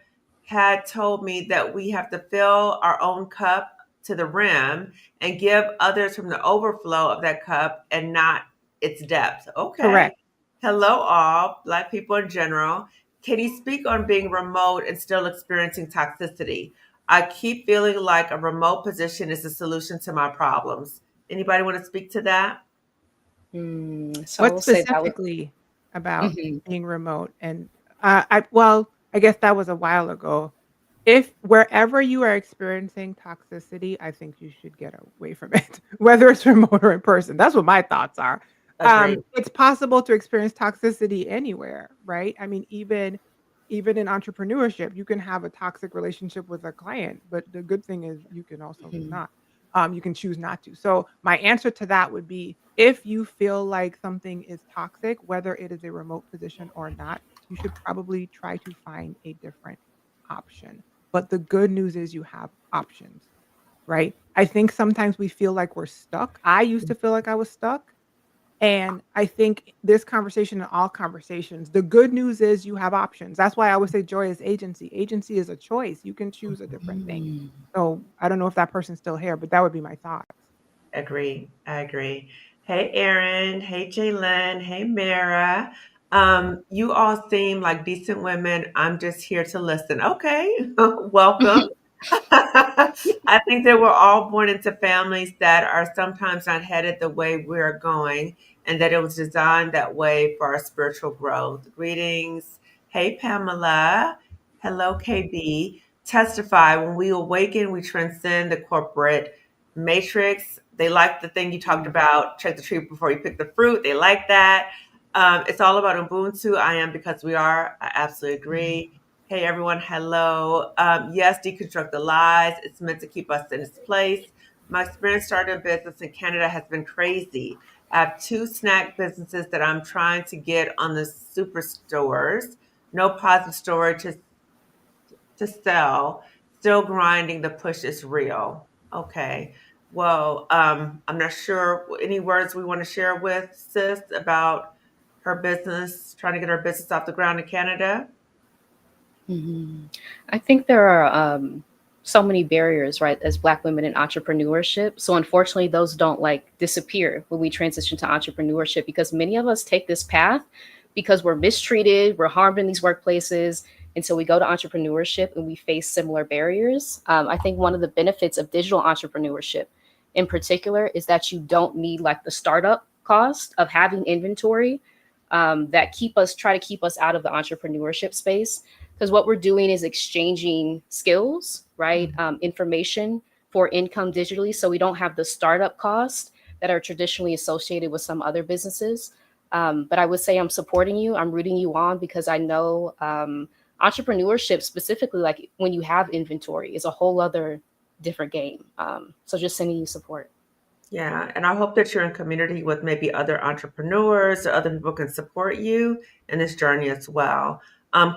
had told me that we have to fill our own cup to the rim and give others from the overflow of that cup and not its depth. Okay. Correct. Hello, all Black people in general. Can you speak on being remote and still experiencing toxicity? I keep feeling like a remote position is the solution to my problems. Anybody want to speak to that? So I What will say that was. specifically about Mhm. being remote? And I guess that was a while ago. If wherever you are experiencing toxicity, I think you should get away from it, whether it's remote or in person. That's what my thoughts are. Agree. It's possible to experience toxicity anywhere, right? I mean, even in entrepreneurship, you can have a toxic relationship with a client, but the good thing is you can also Mhm. not. You can choose not to. So my answer to that would be, if you feel like something is toxic, whether it is a remote position or not, you should probably try to find a different option. But the good news is you have options, right? I think sometimes we feel like we're stuck. I used to feel like I was stuck. And I think this conversation and all conversations, the good news is you have options. That's why I always say joy is agency. Agency is a choice. You can choose a different thing. Mm. So I don't know if that person's still here, but that would be my thoughts. Agree. I agree. Hey, Erin. Hey, Jalen. Hey, Mara. You all seem like decent women. I'm just here to listen. Okay. Welcome. I think that we're all born into families that are sometimes not headed the way we're going, and that it was designed that way for our spiritual growth. Greetings. Hey, Pamela. Hello, KB. Testify. When we awaken, we transcend the corporate matrix. They like the thing you talked Mm. about, check the tree before you pick the fruit. They like that. It's all about Ubuntu. I am because we are. I absolutely Mhm. agree. Hey everyone, hello. Yes, deconstruct the lies. It's meant to keep us in its place. My experience starting a business in Canada has been crazy. I have two snack businesses that I'm trying to get on the superstores. No positive story to sell. Still grinding. The push is real. Okay. Well, I'm not sure any words we want to share with sis about her business, trying to get her business off the ground in Canada. Mhm. I think there are so many barriers, right, as Black women in entrepreneurship. So unfortunately, those don't like disappear when we transition to entrepreneurship, because many of us take this path because we're mistreated, we're harmed in these workplaces. And so we go to entrepreneurship and we face similar barriers. I think one of the benefits of digital entrepreneurship in particular is that you don't need like the startup cost of having inventory. that try to keep us out of the entrepreneurship space. Because what we're doing is exchanging skills, right? Information for income digitally. So we don't have the startup costs that are traditionally associated with some other businesses. But I would say I'm supporting you. I'm rooting you on because I know entrepreneurship, specifically, like when you have inventory, is a whole other different game. So just sending you support. Yeah, and I hope that you're in community with maybe other entrepreneurs or other people can support you in this journey as well.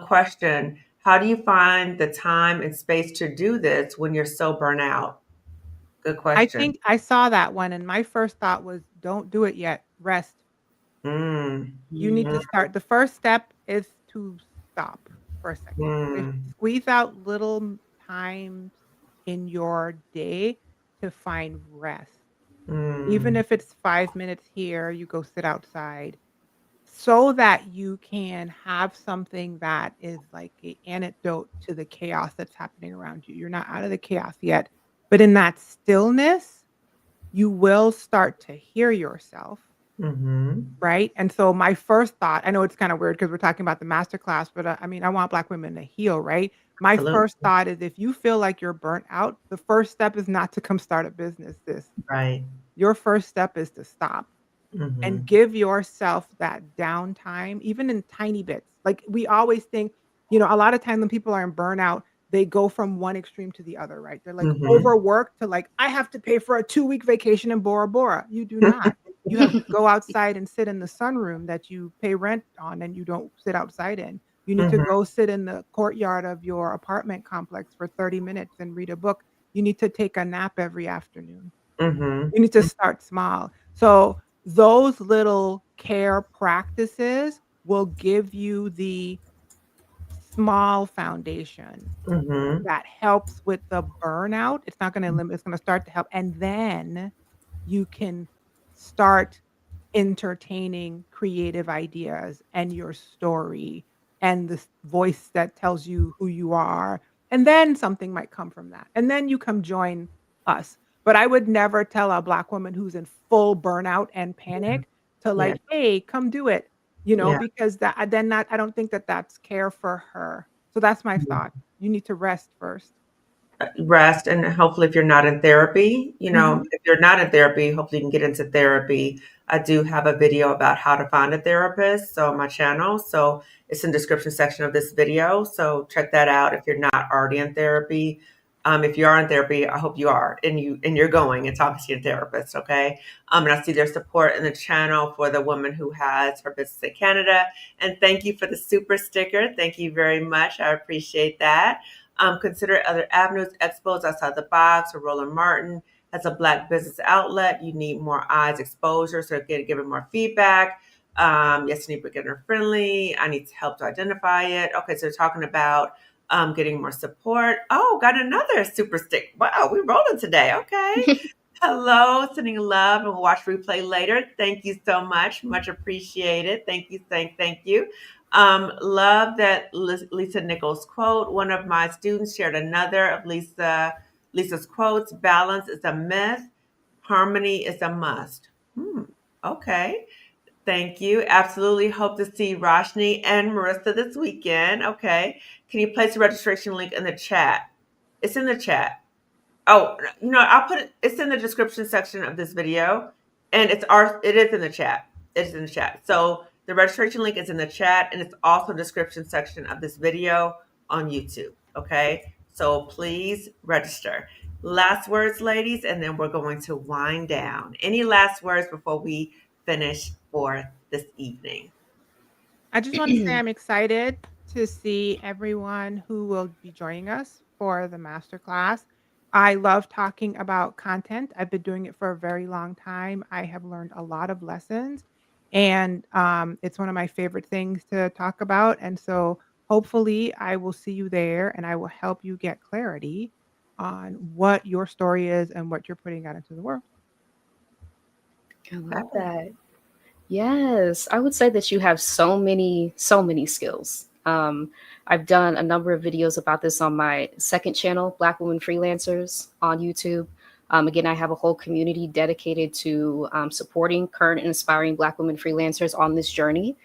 Question, how do you find the time and space to do this when you're so burnt out? Good I question. think I saw that one, and my first thought was, "Don't do it yet. Rest." Mm, You need to mm, start the first step is to stop for a second. If mm, squeeze out little times in your day to find rest. Even mm, if it's 5 minutes here, you go sit outside so that you can have something that is like a antidote to the chaos that's happening around you. You're not out of the chaos yet, but in that stillness, you will start to hear yourself. mhm. Right? And so my first thought, I know it's kinda weird because 'cause we're talking about the master class, but, I mean, I want Black women to heal, right? My first Absolutely. thought is if you feel like you're burnt out, the first step is not to come start a business, sis. Right. Your first step is to stop and Mhm. give yourself that downtime, even in tiny bits. Like, we always think, a lot of time when people are in burnout, they go from one extreme to the other, right? They're, like, Mhm. overworked to, like, "I have to pay for a 2-week vacation in Bora Bora." You do not. You have to go outside and sit in the sunroom that you pay rent on and you don't sit outside in. You need to Mhm. go sit in the courtyard of your apartment complex for 30 minutes and read a book. You need to take a nap every afternoon. Mhm. You need to start small. So, those little care practices will give you the small foundation Mhm. that helps with the burnout. It's not gonna limit, it's gonna start to help, and then you can start entertaining creative ideas and your story and the voice that tells you who you are, and then something might come from that, and then you come join us. But I would never tell a Black woman who's in full burnout and Yeah. panic to, Yeah. like, "Hey, come do it," Yeah. because I don't think that that's care for her. So that's my Mhm. thought. You need to rest first. Rest, and hopefully if you're not in therapy, Mhm. if you're not in therapy, hopefully you can get into therapy. I do have a video about how to find a therapist, so on my channel. So it's in the description section of this video. So check that out if you're not already in therapy. If you are in therapy, I hope you are and you're going and talking to your therapist, okay? And I see their support in the channel for the woman who has her business in Canada. And thank you for the super sticker. Thank you very much. I appreciate that. Consider other avenues, expos outside the box, or Roland Martin as a Black business outlet. You need more eyes exposure, so giving more feedback. Yes, you need beginner friendly. I need help to identify it. Okay, so we're talking about getting more support. Oh, got another super stick. Wow, we're rolling today. Okay. Hello, sending love, and we'll watch replay later. Thank you so much. Much appreciated. Thank you. Love that Lisa Nichols quote. One of my students shared another of Lisa's quotes. Balance is a myth. Harmony is a must. Okay. Thank you. Absolutely hope to see Roshni and Marissa this weekend. Okay. Can you place the registration link in the chat? It's in the chat. Oh, I'll put it. It's in the description section of this video, and It is in the chat. It's in the chat. So the registration link is in the chat, and it's also the description section of this video on YouTube. Okay, so please register. Last words, ladies, and then we're going to wind down. Any last words before we finish for this evening? I just wanna say I'm excited to see everyone who will be joining us for the masterclass. I love talking about content. I've been doing it for a very long time. I have learned a lot of lessons, and, it's one of my favorite things to talk about, and so hopefully I will see you there, and I will help you get clarity on what your story is and what you're putting out into the world. I love Fabulous. that. Yes, I would say that you have so many skills. I've done a number of videos about this on my second channel, Black Women Freelancers on YouTube. Again, I have a whole community dedicated to supporting current and aspiring Black women freelancers on this journey.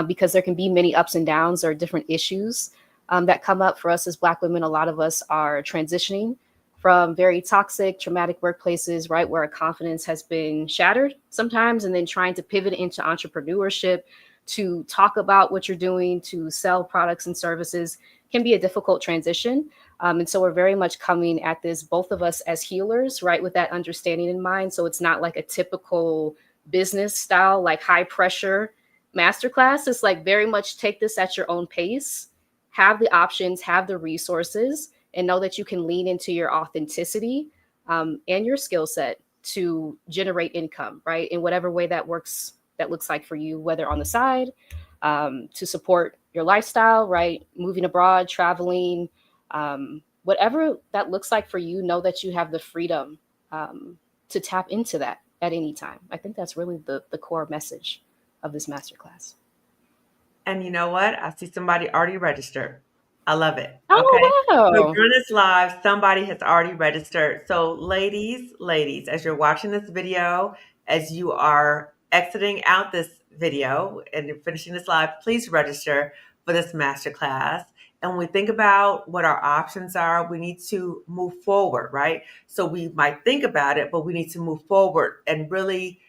because there can be many ups and downs or different issues that come up for us as Black women. A lot of us are transitioning from very toxic, traumatic workplaces, right, where our confidence has been shattered sometimes, and then trying to pivot into entrepreneurship, to talk about what you're doing, to sell products and services can be a difficult transition. And so we're very much coming at this, both of us as healers, right, with that understanding in mind. So it's not like a typical business style, like high pressure masterclass. It's like very much take this at your own pace, have the options, have the resources, and know that you can lean into your authenticity and your skill set to generate income, right, in whatever way that works, that looks like for you, whether on the side, to support your lifestyle, right, moving abroad, traveling, whatever that looks like for you. Know that you have the freedom to tap into that at any time. I think that's really the core message of this masterclass. And you know what? I see somebody already registered. I love it. Okay. Oh, So wow. during this live, somebody has already registered. So ladies, as you're watching this video, as you are exiting out this video and you're finishing this live, please register for this masterclass. And when we think about what our options are, we need to move forward, right? So we might think about it, but we need to move forward and really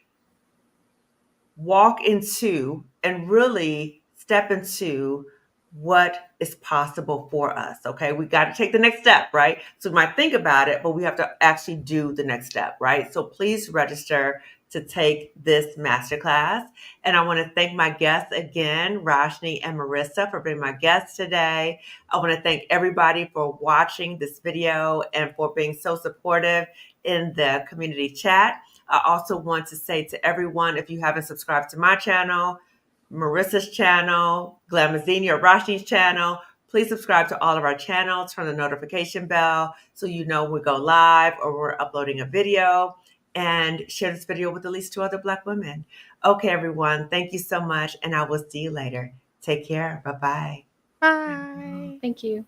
walk into and really step into what is possible for us. Okay. We got to take the next step, right? So we might think about it, but we have to actually do the next step, right? So please register to take this masterclass. And I want to thank my guests again, Rashni and Marissa, for being my guests today. I want to thank everybody for watching this video and for being so supportive in the community chat. I also want to say to everyone, if you haven't subscribed to my channel, Marissa's channel, Glamazini or Rashi's channel, please subscribe to all of our channels, turn the notification bell so you know when we go live or we're uploading a video, and share this video with at least 2 other Black women. Okay, everyone, thank you so much, and I will see you later. Take care. Bye-bye. Bye. Thank you.